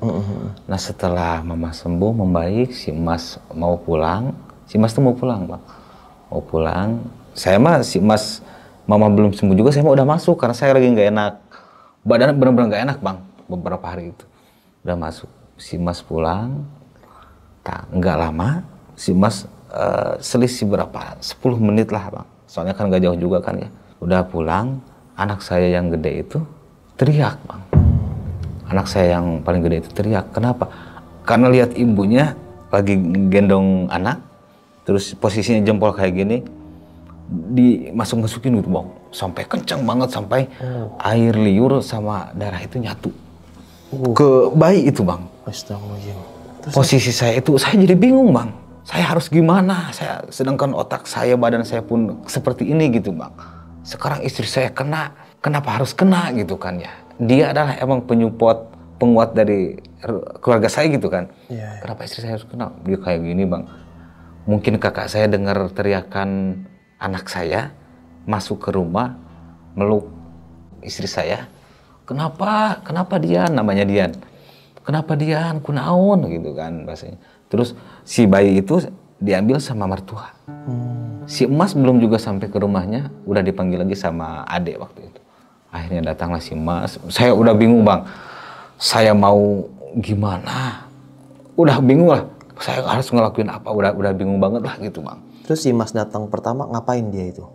Nah setelah mama sembuh membaik, si Mas mau pulang. Si Mas tuh mau pulang bang. Mau pulang. Saya mah si Mas, mama belum sembuh juga, saya mah udah masuk karena saya lagi nggak enak. Badan benar-benar nggak enak bang beberapa hari itu. Udah masuk. Si Mas pulang. Nggak lama. Si Mas selisih berapa? 10 menit lah bang. Soalnya kan nggak jauh juga kan ya. Udah pulang. Anak saya yang gede itu teriak bang. Anak saya yang paling gede itu teriak. Kenapa? Karena lihat ibunya lagi gendong anak, terus posisinya jempol kayak gini, dimasuk-masukin gitu bang. Sampai kencang banget, sampai air liur sama darah itu nyatu ke bayi itu bang. Astagfirullahaladzim. Posisi saya itu, saya jadi bingung bang. Saya harus gimana? Sedangkan otak saya, badan saya pun seperti ini gitu bang. Sekarang istri saya kena, kenapa harus kena gitu kan ya? Dia adalah emang penguat dari keluarga saya gitu kan. Iya. Kenapa istri saya harus kena? Dia kayak gini bang. Mungkin kakak saya dengar teriakan anak saya, masuk ke rumah, meluk istri saya. Kenapa Dian? Namanya Dian. Kenapa Dian? Kunaon gitu kan bahasanya. Terus si bayi itu diambil sama mertua. Si emas belum juga sampai ke rumahnya, udah dipanggil lagi sama adik waktu itu. Akhirnya datanglah si emas. Saya udah bingung bang. Saya mau gimana? Udah bingung lah. Saya harus ngelakuin apa? Udah bingung banget lah gitu bang. Terus si Mas datang pertama ngapain dia itu?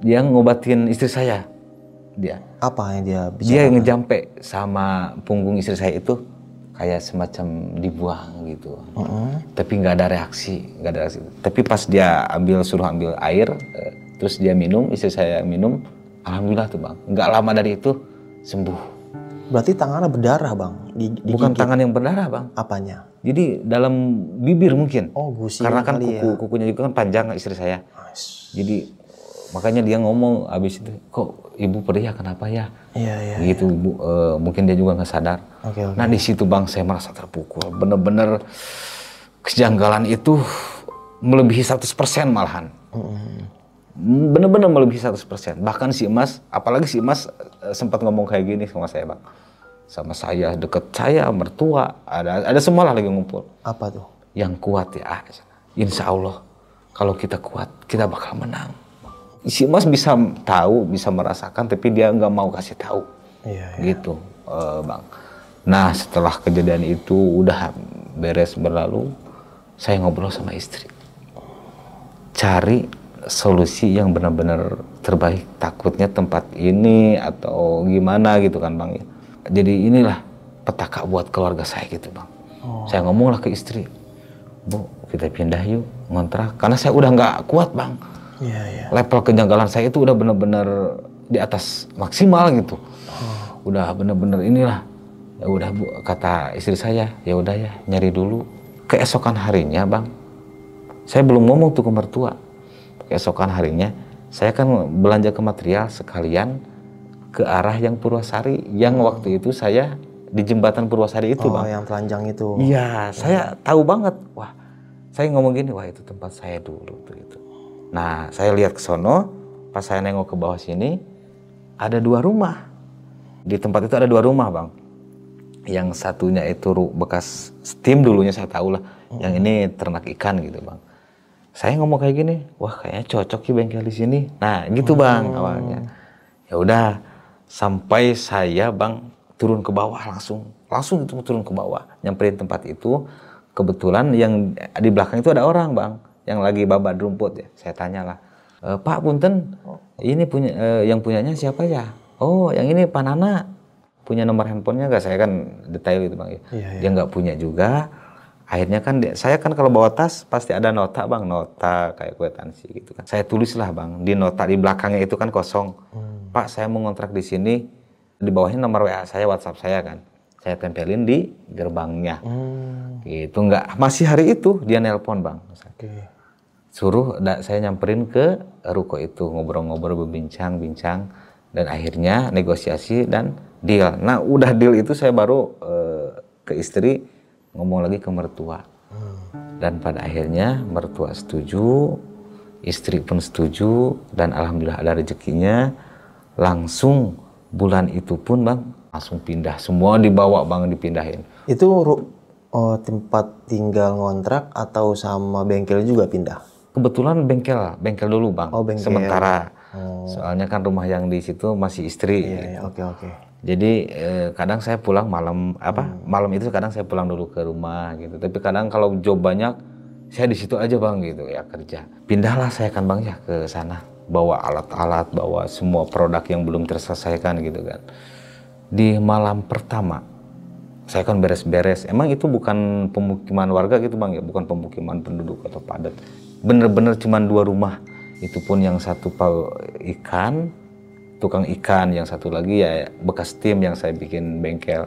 Dia ngobatin istri saya. Dia. Apa yang dia Dia bicarakan? ngejampe sama punggung istri saya itu kayak semacam dibuang gitu. Tapi nggak ada reaksi. Tapi pas dia suruh ambil air, terus dia minum, istri saya minum, alhamdulillah tuh bang. Nggak lama dari itu sembuh. Berarti tangannya berdarah bang? Bukan tangan yang berdarah bang. Apanya? Jadi dalam bibir mungkin. Oh gusi. Karena kan kali kukunya juga kan panjang istri saya. Nice. Jadi makanya dia ngomong abis itu, kok ibu perih ya, kenapa ya? Iya. Gitu ibu, mungkin dia juga nggak sadar. Oke. Nah di situ bang saya merasa terpukul. Bener-bener kejanggalan itu melebihi 100% malahan. Bener-bener melebihi 100%. Bahkan si emas, apalagi si emas sempat ngomong kayak gini sama saya bang. sama saya, deket saya, mertua, ada semua lah lagi ngumpul. Apa tuh? Yang kuat ya, insya Allah kalau kita kuat kita bakal menang. Si Mas bisa tahu, bisa merasakan, tapi dia nggak mau kasih tahu. Gitu, Bang. Nah setelah kejadian itu udah beres berlalu, saya ngobrol sama istri, cari solusi yang benar-benar terbaik. Takutnya tempat ini atau gimana gitu kan Bang ya. Jadi inilah petaka buat keluarga saya gitu Bang. Saya ngomonglah ke istri, Bu kita pindah yuk ngontrak, karena saya udah nggak kuat Bang. Level kejanggalan saya itu udah benar-benar di atas maksimal gitu. Udah benar-benar inilah. Ya udah Bu, kata istri saya, ya udah ya nyari dulu. Keesokan harinya Bang, saya belum ngomong tuh ke mertua. Keesokan harinya saya kan belanja ke material sekalian ke arah yang Purwasari, yang waktu itu saya di jembatan Purwasari itu Bang. Yang telanjang itu. Iya, saya tahu banget. Wah, saya ngomong gini, wah itu tempat saya dulu tuh itu. Nah, saya lihat ke sono, pas saya nengok ke bawah sini, ada 2 rumah. Di tempat itu ada 2 rumah Bang. Yang satunya itu bekas steam dulunya, saya tahu lah. Yang ini ternak ikan gitu Bang. Saya ngomong kayak gini, wah kayaknya cocok ya bengkel di sini. Nah, gitu Bang awalnya. Ya udah, sampai saya Bang turun ke bawah langsung itu turun ke bawah, nyamperin tempat itu. Kebetulan yang di belakang itu ada orang Bang yang lagi babat rumput ya. Saya tanyalah, Pak punten, ini punya yang punyanya siapa ya? Oh yang ini Pak Nana, punya nomor handphonenya nggak? Saya kan detail gitu Bang ya. Dia nggak punya juga. Akhirnya kan saya kan kalau bawa tas pasti ada nota Bang, nota kayak kwitansi gitu kan. Saya tulislah Bang di nota di belakangnya itu kan kosong. Pak saya mau ngontrak di sini, di bawahnya nomor WA saya, WhatsApp saya kan. Saya tempelin di gerbangnya. Gitu nggak, masih hari itu dia nelpon Bang. Suruh saya nyamperin ke ruko itu, ngobrol-ngobrol, berbincang-bincang, dan akhirnya negosiasi dan deal. Nah udah deal itu saya baru ke istri ngomong lagi ke mertua. Dan pada akhirnya mertua setuju, istri pun setuju, dan alhamdulillah ada rezekinya. Langsung bulan itu pun Bang langsung pindah, semua dibawa Bang, dipindahin. Itu tempat tinggal ngontrak atau sama bengkel juga pindah? Kebetulan bengkel dulu Bang. Bengkel. Sementara. Soalnya kan rumah yang di situ masih istri. Oke. Jadi kadang saya pulang malam malam itu kadang saya pulang dulu ke rumah gitu. Tapi kadang kalau job banyak saya di situ aja Bang gitu ya kerja. Pindahlah saya kan Bang ya ke sana. Bawa alat-alat, bawa semua produk yang belum terselesaikan gitu kan. Di malam pertama saya kan beres-beres. Emang itu bukan pemukiman warga gitu Bang ya, bukan pemukiman penduduk atau padat. Bener-bener cuma 2 rumah. Itu pun yang satu ikan, tukang ikan, yang satu lagi ya bekas tim yang saya bikin bengkel.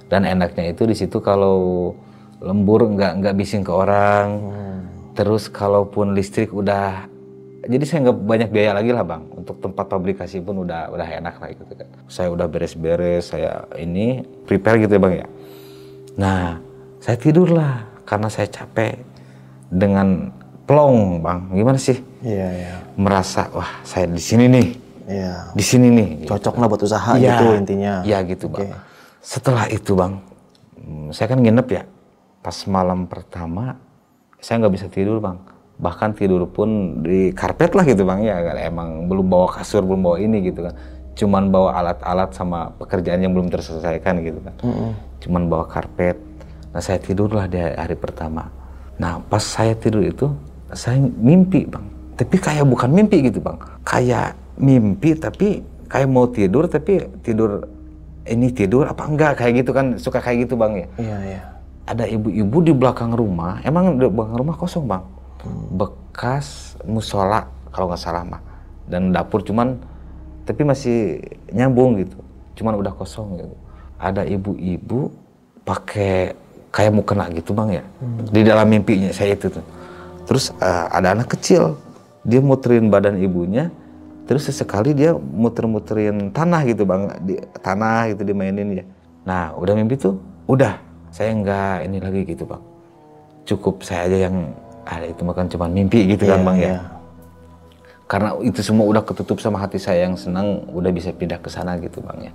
Dan enaknya itu di situ kalau lembur nggak bising ke orang. Terus kalaupun listrik udah, jadi saya nggak banyak biaya lagi lah Bang. Untuk tempat publikasi pun udah enak lah gitu kan. Saya udah beres-beres, saya ini prepare gitu ya Bang ya. Nah, saya tidur lah karena saya capek dengan plong Bang. Gimana sih? Iya. Merasa wah saya di sini nih. Iya. Di sini nih. Cocok lah buat usaha gitu intinya. Iya gitu Bang. Setelah itu Bang, saya kan nginep ya. Pas malam pertama, saya nggak bisa tidur Bang. Bahkan tidur pun di karpet lah gitu Bang ya. Emang belum bawa kasur, belum bawa ini gitu kan. Cuman bawa alat-alat sama pekerjaan yang belum terselesaikan gitu kan. Cuman bawa karpet. Nah saya tidurlah di hari pertama. Nah pas saya tidur itu, saya mimpi Bang. Tapi kayak bukan mimpi gitu Bang. Kayak mimpi tapi kayak mau tidur tapi tidur ini tidur apa enggak kayak gitu kan, suka kayak gitu Bang ya. Iya. Ada ibu-ibu di belakang rumah, emang di belakang rumah kosong Bang. Bekas musola kalau nggak salah mah. Dan dapur cuman tapi masih nyambung gitu. Cuman udah kosong gitu. Ada ibu-ibu pakai kayak mukena gitu Bang ya. Di dalam mimpinya saya itu tuh. Terus ada anak kecil, dia muterin badan ibunya. Terus sesekali dia muter-muterin tanah gitu Bang, di tanah gitu dimainin ya. Nah udah mimpi tuh, udah saya nggak ini lagi gitu Bang. Cukup saya aja yang ada itu makan cuma mimpi gitu kan Bang ya. Karena itu semua udah ketutup sama hati saya yang senang, udah bisa pindah ke sana gitu Bang ya.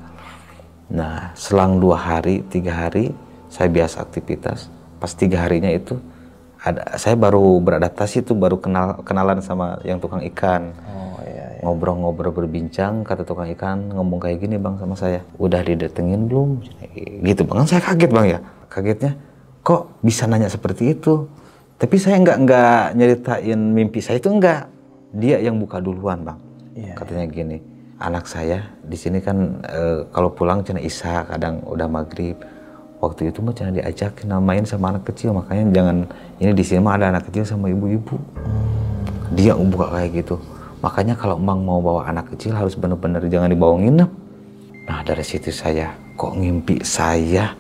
Nah, selang 2 hari, 3 hari, saya biasa aktivitas. Pas 3 harinya itu, saya baru beradaptasi tuh, baru kenalan sama yang tukang ikan. Oh iya. Ngobrol-ngobrol, berbincang, kata tukang ikan ngomong kayak gini bang sama saya. Udah didatengin belum? Gitu bang, kan saya kaget bang ya. Kagetnya, kok bisa nanya seperti itu? Tapi saya nggak nyeritain mimpi saya itu enggak. Dia yang buka duluan bang. Iya, katanya gini, anak saya di sini kan kalau pulang cina isya, kadang udah maghrib. Waktu itu mah jangan diajakin main sama anak kecil, makanya jangan, ini di sini mah ada anak kecil sama ibu-ibu. Dia buka kayak gitu. Makanya kalau emang mau bawa anak kecil harus bener-bener jangan dibawa nginep. Nah dari situ saya, kok ngimpi saya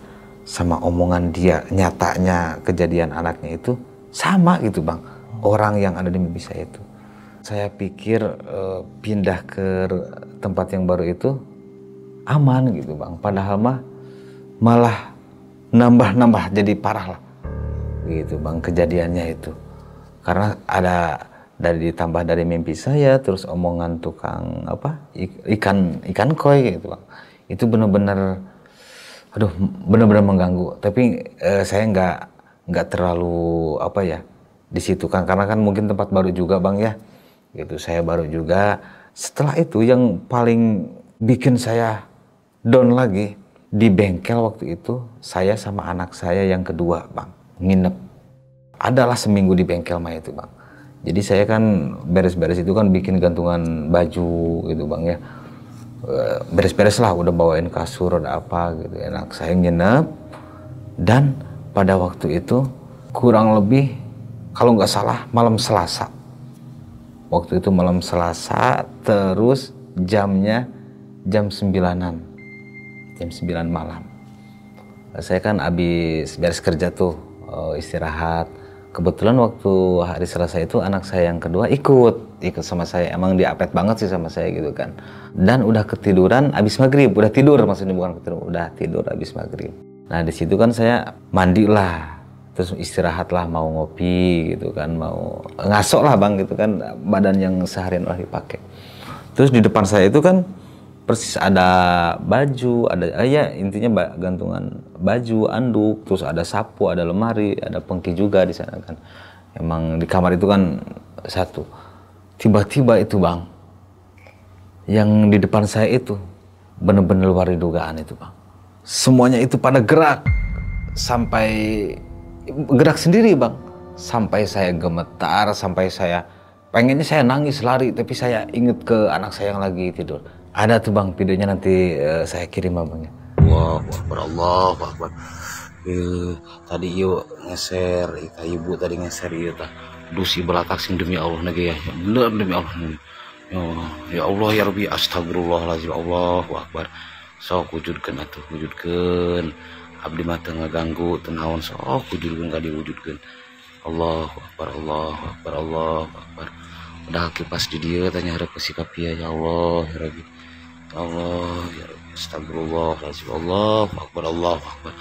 sama omongan dia, nyatanya kejadian anaknya itu sama gitu bang. Orang yang ada di mimpi saya itu. Saya pikir pindah ke tempat yang baru itu aman gitu bang. Padahal mah malah nambah jadi parah lah gitu bang kejadiannya itu. Karena ada ditambah dari mimpi saya, terus omongan tukang ikan koi gitu bang. Itu bener-bener, aduh bener-bener mengganggu. Tapi saya nggak terlalu di situ kan, karena kan mungkin tempat baru juga bang ya. Gitu, saya baru juga. Setelah itu yang paling bikin saya down lagi, di bengkel waktu itu saya sama anak saya yang kedua bang nginep. Adalah seminggu di bengkel mah itu bang. Jadi saya kan beres-beres itu kan bikin gantungan baju gitu bang ya. Beres-beres lah, udah bawain kasur, ada apa gitu. Anak saya nginep. Dan pada waktu itu kurang lebih kalau nggak salah malam Selasa. Waktu itu malam Selasa, terus jamnya jam 9-an. Jam 9 malam. Saya kan habis beres kerja tuh, istirahat. Kebetulan waktu hari Selasa itu anak saya yang kedua ikut sama saya. Emang dia apet banget sih sama saya gitu kan. Dan udah ketiduran habis maghrib, udah tidur maksudnya, bukan ketidur, udah tidur habis maghrib. Nah di situ kan saya mandi lah. Terus istirahat lah, mau ngopi gitu kan, mau ngasok lah bang gitu kan, badan yang seharian udah dipakai. Terus di depan saya itu kan persis ada baju, ada intinya gantungan baju, anduk, terus ada sapu, ada lemari, ada pengki juga di sana kan. Emang di kamar itu kan satu. Tiba-tiba itu bang, yang di depan saya itu bener-bener luar dugaan itu bang. Semuanya itu pada gerak, sampai gerak sendiri bang, sampai saya gemetar, sampai saya pengennya saya nangis lari, tapi saya inget ke anak saya yang lagi tidur. Ada tuh bang videonya, nanti saya kirim abangnya. Allahu Akbar, Allahu Akbar. Tadi yuk ngeser, ibu tadi ngeser iya tah. Dusi belatak sing demi Allah nage ya. Bener demi Allah. Ya Allah ya Rabbi, astagfirullahaladzim, Allahu Akbar. Sok wujudkeun atuh, wujudkeun. Abdi mah teu ngaganggu, teu naon, sok wujudkeun ka diwujudkeun. Allahu Akbar, Allahu Akbar, Allahu Akbar. Udah kipas di dieu tanya hareup sikap ieu ya Allah ya Rabbi. Allah ya Rabbi, astagfirullahaladzim, Allahu Akbar, Allahu Akbar.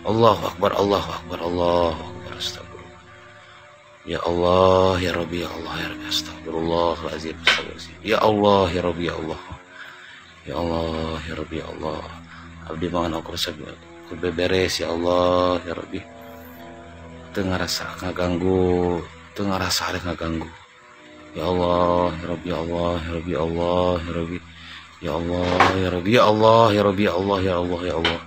Allahu Akbar, Allahu Akbar, Allahu Akbar, astagfirullah. Ya Allah ya Rabbi, ya Allah ya Rabbi, astagfirullahaladzim, astagfirullahaladzim. Ya Allah ya Rabbi, ya Allah. Ya Allah ya Rabbi, ya Allah. Abdi mangan aku resep beberes ya Allah ya Rabbi. Teu ngarasa ngaganggu, teu ngarasa arek ngaganggu. Ya Allah ya Rabbi, ya Allah ya Rabbi, ya Allah ya Rabbi. Ya Allah ya Rabbi, ya Allah ya Rabbi, ya Allah ya Allah ya Allah.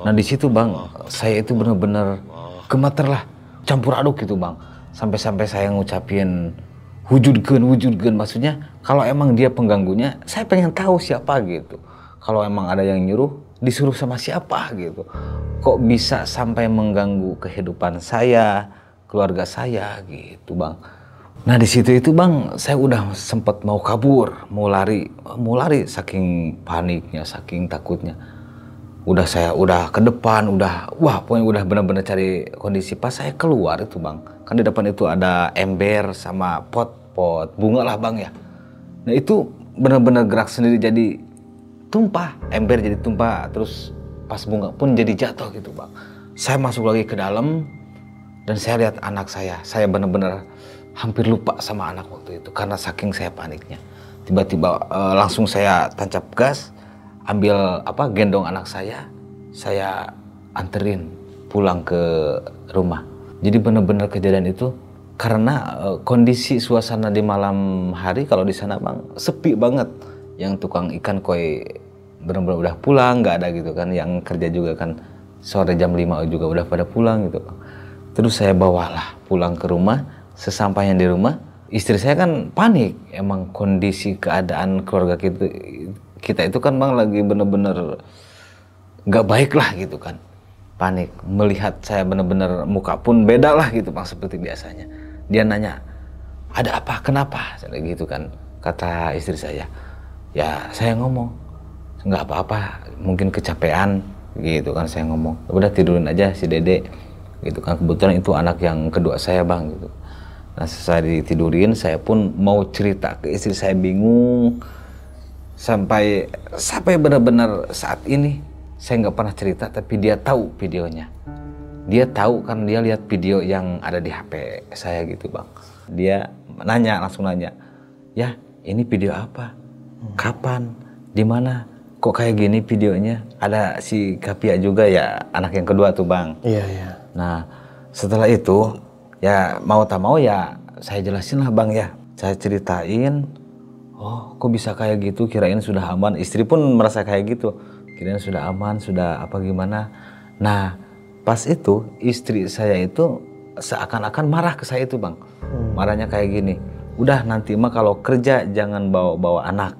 Nah di situ bang, saya itu bener-bener gemeter lah, campur aduk gitu bang. Sampai-sampai saya ngucapin wujudkeun, maksudnya kalau emang dia pengganggunya, saya pengen tahu siapa gitu. Kalau emang ada yang nyuruh, disuruh sama siapa gitu. Kok bisa sampai mengganggu kehidupan saya, keluarga saya gitu bang. Nah di situ itu bang, saya udah sempat mau kabur, mau lari saking paniknya, saking takutnya. Saya udah ke depan, pokoknya udah benar-benar cari kondisi. Pas saya keluar itu bang, kan di depan itu ada ember sama pot bunga lah bang ya. Nah itu benar-benar gerak sendiri, jadi tumpah, ember jadi tumpah, terus pas bunga pun jadi jatuh gitu bang. Saya masuk lagi ke dalam dan saya lihat anak saya benar-benar hampir lupa sama anak waktu itu karena saking saya paniknya. Tiba-tiba langsung saya tancap gas, ambil gendong anak saya anterin pulang ke rumah. Jadi benar-benar kejadian itu karena kondisi suasana di malam hari kalau di sana Bang sepi banget. Yang tukang ikan koi benar-benar udah pulang, nggak ada gitu kan. Yang kerja juga kan sore jam 5 juga udah pada pulang gitu. Terus saya bawalah pulang ke rumah. Sesampainya di rumah, istri saya kan panik. Emang kondisi keadaan keluarga kita itu kan Bang lagi benar-benar nggak baik lah gitu kan. Panik melihat saya benar-benar muka pun beda lah gitu Bang seperti biasanya. Dia nanya, ada apa, kenapa, gitu kan. Kata istri saya, ya saya ngomong nggak apa-apa, mungkin kecapean gitu kan. Saya ngomong udah tidurin aja si Dede gitu kan. Kebetulan itu anak yang kedua saya Bang gitu. Nah setelah ditidurin saya pun mau cerita ke istri, saya bingung sampai benar-benar saat ini saya nggak pernah cerita, tapi dia tahu videonya. Dia tahu kan, dia lihat video yang ada di HP saya gitu Bang. Dia langsung nanya, ya ini video apa? Kapan? Di mana? Kok kayak gini videonya? Ada si Kapia juga ya, anak yang kedua tuh Bang. Iya, iya. Nah setelah itu ya mau tak mau ya saya jelasin lah Bang ya. Saya ceritain, oh kok bisa kayak gitu, kirain sudah aman. Istri pun merasa kayak gitu. Kirain sudah aman, sudah apa gimana. Nah pas itu istri saya itu seakan-akan marah ke saya itu Bang. Marahnya kayak gini, udah nanti mah kalau kerja jangan bawa anak,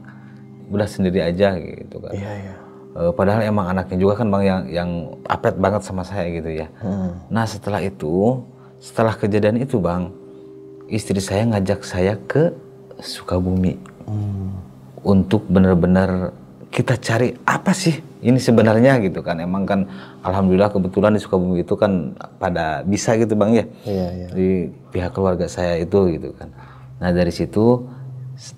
udah sendiri aja gitu kan. Iya, iya. Padahal emang anaknya juga kan Bang yang apet banget sama saya gitu ya. Nah setelah kejadian itu Bang, istri saya ngajak saya ke Sukabumi untuk benar-benar kita cari apa sih ini sebenarnya gitu kan. Emang kan alhamdulillah kebetulan di Sukabumi itu kan pada bisa gitu Bang ya. Iya, iya. Di pihak keluarga saya itu gitu kan. Nah dari situ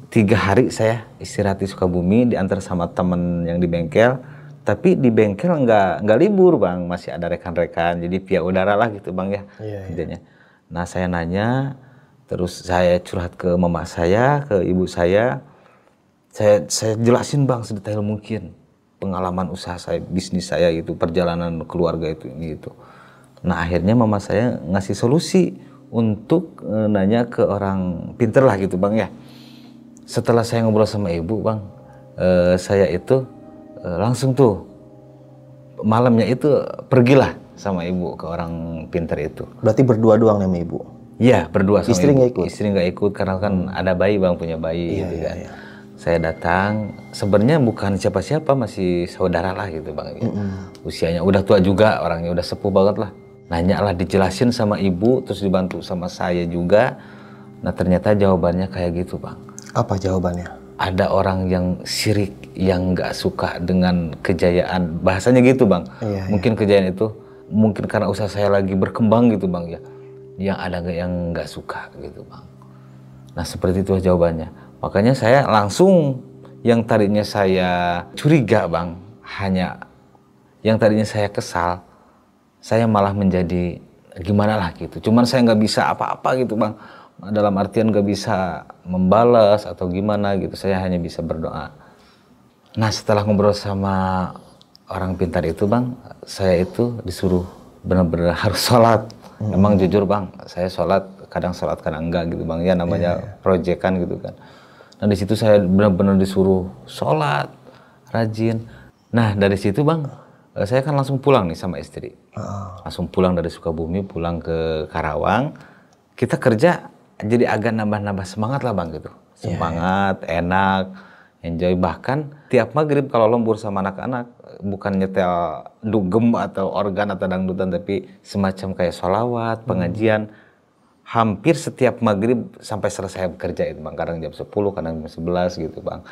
3 hari saya istirahat di Sukabumi, diantar sama temen yang di bengkel. Tapi di bengkel nggak libur Bang, masih ada rekan-rekan, jadi via udara lah gitu Bang ya. Iya, Intinya. Nah saya nanya, terus saya curhat ke mama saya, ke ibu saya jelasin Bang sedetail mungkin pengalaman usaha saya, bisnis saya gitu, perjalanan keluarga itu gitu. Nah akhirnya mama saya ngasih solusi untuk nanya ke orang pinter lah gitu Bang ya. Setelah saya ngobrol sama ibu Bang, saya itu langsung tuh malamnya itu pergilah sama ibu ke orang pinter itu. Berarti berdua doang sama ibu? Iya berdua sama istri ibu. Nggak ikut? Istri nggak ikut karena kan ada bayi Bang, punya bayi gitu kan. Iya. Saya datang, sebenarnya bukan siapa-siapa, masih saudara lah gitu Bang. Usianya udah tua juga, orangnya udah sepuh banget lah. Nanya lah, dijelasin sama ibu, terus dibantu sama saya juga. Nah ternyata jawabannya kayak gitu Bang. Apa jawabannya? Ada orang yang syirik, yang nggak suka dengan kejayaan, bahasanya gitu Bang. Iya, mungkin kejayaan itu, mungkin karena usaha saya lagi berkembang gitu Bang ya. Yang ada yang nggak suka gitu Bang. Nah seperti itu jawabannya. Makanya saya langsung, yang tadinya saya curiga Bang, hanya yang tadinya saya kesal, saya malah menjadi gimana lah gitu. Cuman saya nggak bisa apa-apa gitu Bang. Dalam artian nggak bisa membalas atau gimana gitu. Saya hanya bisa berdoa. Nah setelah ngobrol sama orang pintar itu Bang, saya itu disuruh benar-benar harus sholat. Emang jujur Bang, saya sholat, kadang enggak gitu Bang. Ya namanya proyekan gitu kan. Nah di situ saya benar-benar disuruh sholat, rajin. Nah dari situ Bang, saya kan langsung pulang nih sama istri. Langsung pulang dari Sukabumi, pulang ke Karawang. Kita kerja jadi agak nambah-nambah semangat lah Bang gitu. Semangat, enak, enjoy. Bahkan tiap maghrib kalau lembur sama anak-anak, bukan nyetel dugem atau organ atau dangdutan, tapi semacam kayak sholawat, pengajian. Hampir setiap maghrib sampai selesai bekerja itu Bang. Kadang jam 10, kadang jam 11 gitu Bang.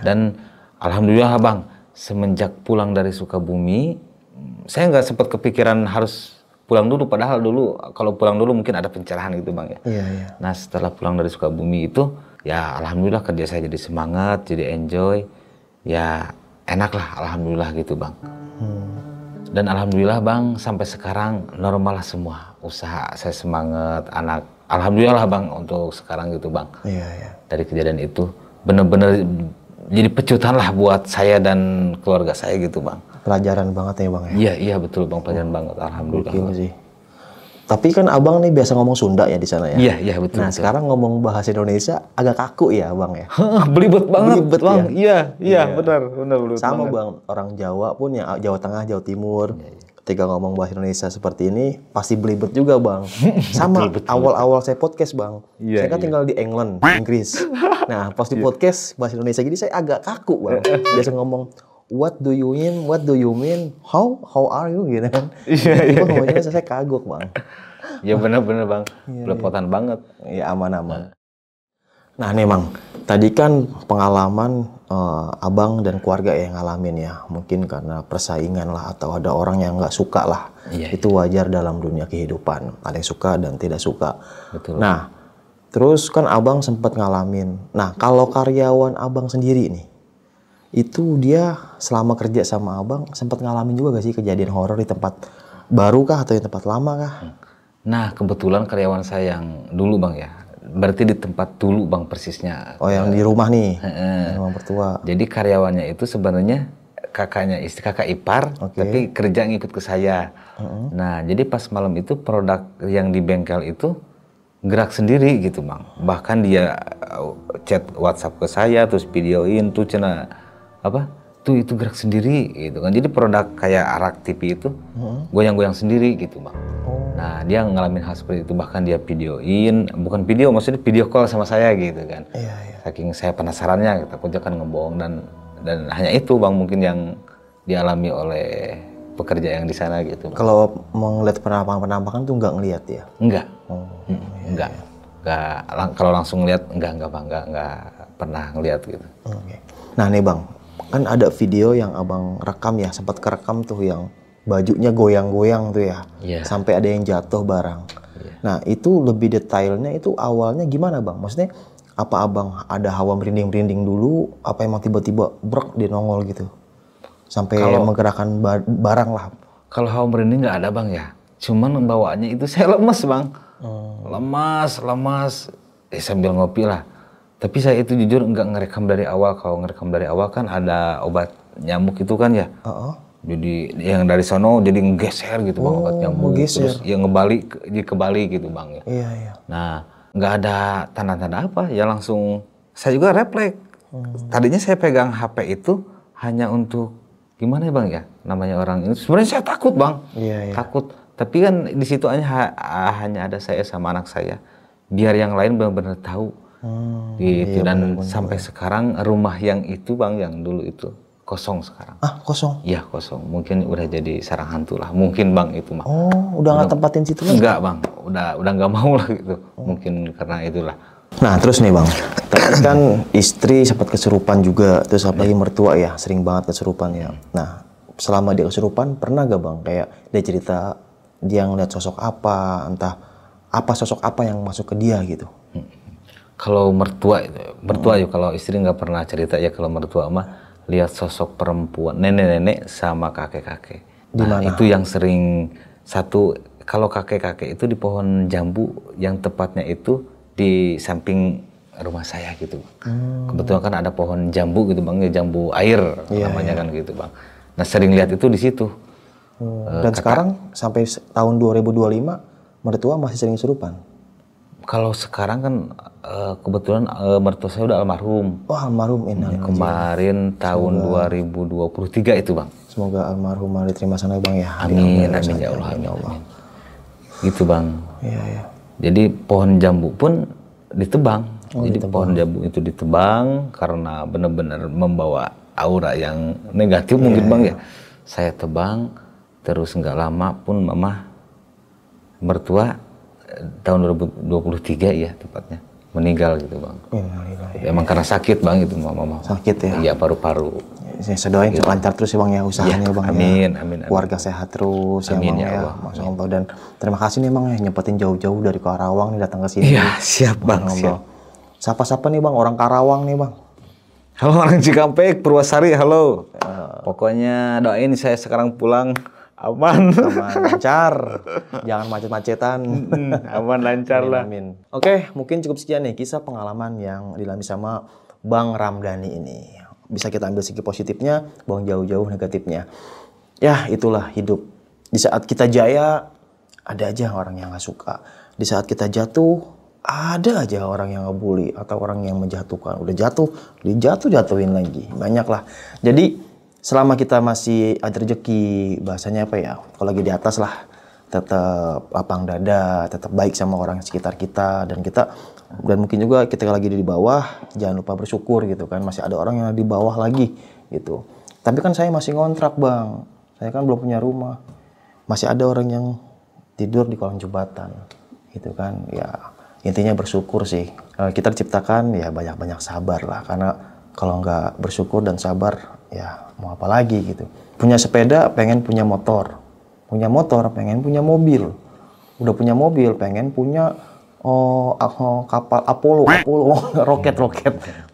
Dan alhamdulillah Bang, semenjak pulang dari Sukabumi, saya nggak sempat kepikiran harus pulang dulu. Padahal dulu, kalau pulang dulu mungkin ada pencerahan gitu Bang ya. Nah setelah pulang dari Sukabumi itu, ya alhamdulillah kerja saya jadi semangat, jadi enjoy. Ya enak lah alhamdulillah gitu Bang. Dan alhamdulillah Bang, sampai sekarang normal lah semua. Usaha saya semangat, anak. Alhamdulillah Bang untuk sekarang gitu Bang. Dari kejadian itu, bener-bener jadi pecutan lah buat saya dan keluarga saya gitu Bang. Pelajaran banget ya Bang ya. Iya, iya betul Bang, pelajaran banget. Alhamdulillah. Gokil sih. Tapi kan Abang nih biasa ngomong Sunda ya di sana ya. Iya, iya betul. Nah, betul. sekarang ngomong bahasa Indonesia agak kaku ya, Bang ya. Belibet banget, Belibet Bang. ya? Iya, Iya. benar belibet Sama banget. Bang, orang Jawa pun yang Jawa Tengah, Jawa Timur, ketika ngomong bahasa Indonesia seperti ini pasti belibet juga Bang. Sama awal-awal saya podcast Bang, Iya, saya kan tinggal di England, Inggris. Nah pas di podcast bahasa Indonesia gini saya agak kaku Bang. Biasa ngomong what do you mean, how are you gitu kan. Tiba-tiba ngomongnya saya kagok Bang. Ya benar-benar Bang, belepotan banget. Ya aman-aman. Nah nih Bang, tadi kan pengalaman Abang dan keluarga yang ngalamin ya. Mungkin karena persaingan lah atau ada orang yang nggak suka lah. Iya, Itu wajar dalam dunia kehidupan. Ada yang suka dan tidak suka. Betul. Nah, terus kan Abang sempat ngalamin. Nah, kalau karyawan Abang sendiri nih, itu dia selama kerja sama Abang sempat ngalamin juga gak sih kejadian horor di tempat baru kah atau di tempat lama kah? Nah, kebetulan karyawan saya yang dulu Bang ya, berarti di tempat dulu Bang persisnya. Oh yang di rumah nih, yang rumah mertua. Jadi karyawannya itu sebenarnya kakaknya istri, kakak ipar, tapi kerja ngikut ke saya. Nah, jadi pas malam itu produk yang di bengkel itu gerak sendiri gitu Bang. Bahkan dia chat WhatsApp ke saya, terus videoin tuh cina apa? Tuh itu gerak sendiri gitu kan. Jadi produk kayak arak TV itu goyang-goyang sendiri gitu Bang. Nah dia ngalamin hal seperti itu, bahkan dia videoin, bukan video maksudnya video call sama saya gitu kan. Saking saya penasarannya, takutnya kan ngebohong dan hanya itu Bang mungkin yang dialami oleh pekerja yang di sana gitu Bang. Kalau mau ngeliat penampakan tuh nggak ngeliat ya? Enggak. Enggak. Kalau langsung lihat enggak Bang, enggak pernah ngeliat gitu. Nah nih Bang, kan ada video yang Abang rekam ya, sempat kerekam tuh yang bajunya goyang-goyang tuh ya, sampai ada yang jatuh barang. Nah itu lebih detailnya itu awalnya gimana Bang? Maksudnya apa Abang ada hawa merinding-merinding dulu, apa emang tiba-tiba brek dia nongol gitu? Sampai menggerakkan barang lah. Kalau hawa merinding nggak ada Bang ya, cuman membawaannya itu saya lemes Bang. Lemas, sambil ngopi lah. Tapi saya itu jujur nggak ngerekam dari awal. Kalau ngerekam dari awal kan ada obat nyamuk itu kan ya. Jadi yang dari sono jadi ngegeser gitu Bang obat nyamuk. Terus yang kebalik gitu Bang ya. Nah nggak ada tanda-tanda apa ya, langsung saya juga refleks. Tadinya saya pegang HP itu hanya untuk gimana ya Bang ya, namanya orang ini. Sebenarnya saya takut Bang, takut. Tapi kan di situ hanya ada saya sama anak saya. Biar yang lain benar-benar tahu. Gitu. Dan sampai sekarang rumah yang itu Bang, yang dulu itu kosong sekarang. Kosong? Iya kosong. Mungkin udah jadi sarang hantu lah. Mungkin Bang itu Bang. Udah nggak tempatin situ lagi? Enggak Bang. Udah nggak mau lah gitu. Mungkin karena itulah. Nah terus nih Bang, tadi kan istri sempat kesurupan juga, terus apalagi mertua ya, sering banget kesurupan ya. Nah selama dia kesurupan pernah gak Bang kayak dia cerita dia ngeliat sosok apa, entah apa sosok apa yang masuk ke dia gitu? Kalau mertua ya, kalau istri nggak pernah cerita ya. Kalau mertua mah lihat sosok perempuan, nenek-nenek sama kakek-kakek. Nah itu yang sering satu. Kalau kakek-kakek itu di pohon jambu, yang tepatnya itu di samping rumah saya gitu Bang. Kebetulan kan ada pohon jambu gitu Bang, ya jambu air namanya kan gitu Bang. Nah sering lihat itu di situ. Dan sekarang sampai tahun 2025 mertua masih sering kesurupan? Kalau sekarang kan kebetulan mertua saya udah almarhum. Almarhum. Kemarin tahun 2023 itu Bang. Semoga almarhum diterima sana Bang ya. Amin ya Allah. Amin. Gitu Bang. Jadi pohon jambu pun ditebang. Jadi pohon jambu itu ditebang karena benar-benar membawa aura yang negatif mungkin Bang ya. Saya tebang, terus nggak lama pun mama mertua tahun 2023 ya tepatnya meninggal gitu Bang. Emang karena sakit Bang itu mama. Sakit ya? Iya, paru-paru. Saya doain lancar terus ya Bang ya usahanya Bang. Amin. Keluarga sehat terus ya Bang ya. Masya Allah. Dan terima kasih nih Bang ya nyempetin jauh-jauh dari Karawang nih datang ke sini. Iya siap Bang. Siap. Sapa-sapa nih Bang orang Karawang nih Bang. Halo orang Cikampek, Purwasari, halo. Pokoknya doain saya sekarang pulang aman, lancar, jangan macet-macetan, aman lancar lah. Amin. Oke, mungkin cukup sekian nih kisah pengalaman yang dialami sama Bang Ramdhani ini. bisa kita ambil segi positifnya, buang jauh-jauh negatifnya. Ya itulah hidup. Di saat kita jaya, ada aja orang yang gak suka. Di saat kita jatuh, ada aja orang yang ngebully atau orang yang menjatuhkan. Udah jatuh, dijatuh-jatuhin lagi. Banyak lah. Jadi selama kita masih ada rezeki, bahasanya apa ya, kalau lagi di atas lah, tetap lapang dada, tetap baik sama orang sekitar kita, dan mungkin juga kita lagi di bawah, jangan lupa bersyukur gitu kan, masih ada orang yang di bawah lagi gitu. Tapi kan saya masih ngontrak bang, saya kan belum punya rumah, masih ada orang yang tidur di kolong jembatan gitu kan. Ya intinya bersyukur sih. Kita diciptakan ya banyak-banyak sabar lah, karena kalau nggak bersyukur dan sabar ya mau apa lagi gitu. Punya sepeda pengen punya motor, pengen punya mobil, udah punya mobil pengen punya kapal Apollo roket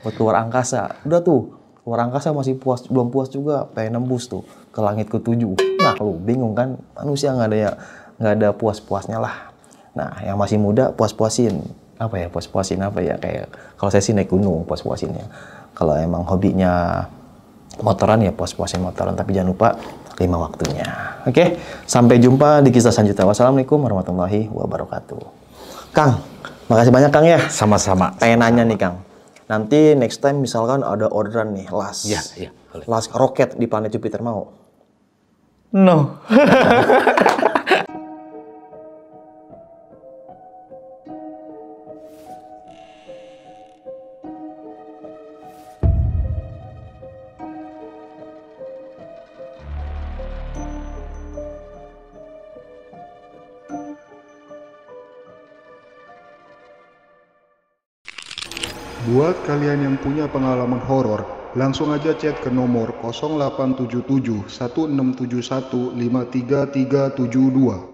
buat keluar angkasa. Udah tuh keluar angkasa masih belum puas juga, pengen nembus tuh ke langit ke-7. Nah lu bingung kan, manusia nggak ada puas-puasnya lah. Nah yang masih muda puas-puasin apa ya, kayak kalau saya sih naik gunung puas-puasinnya. Kalau emang hobinya motoran ya puas-puasin motoran, tapi jangan lupa 5 waktunya. Oke, sampai jumpa di kisah selanjutnya. Wassalamualaikum warahmatullahi wabarakatuh. Kang, makasih banyak Kang ya. Sama-sama. Pengen nanya nih Kang, nanti next time misalkan ada orderan nih las, Iya, boleh. las roket di planet Jupiter, mau? No. 'Buat kalian yang punya pengalaman horor, langsung aja chat ke nomor 0877 1671 53372.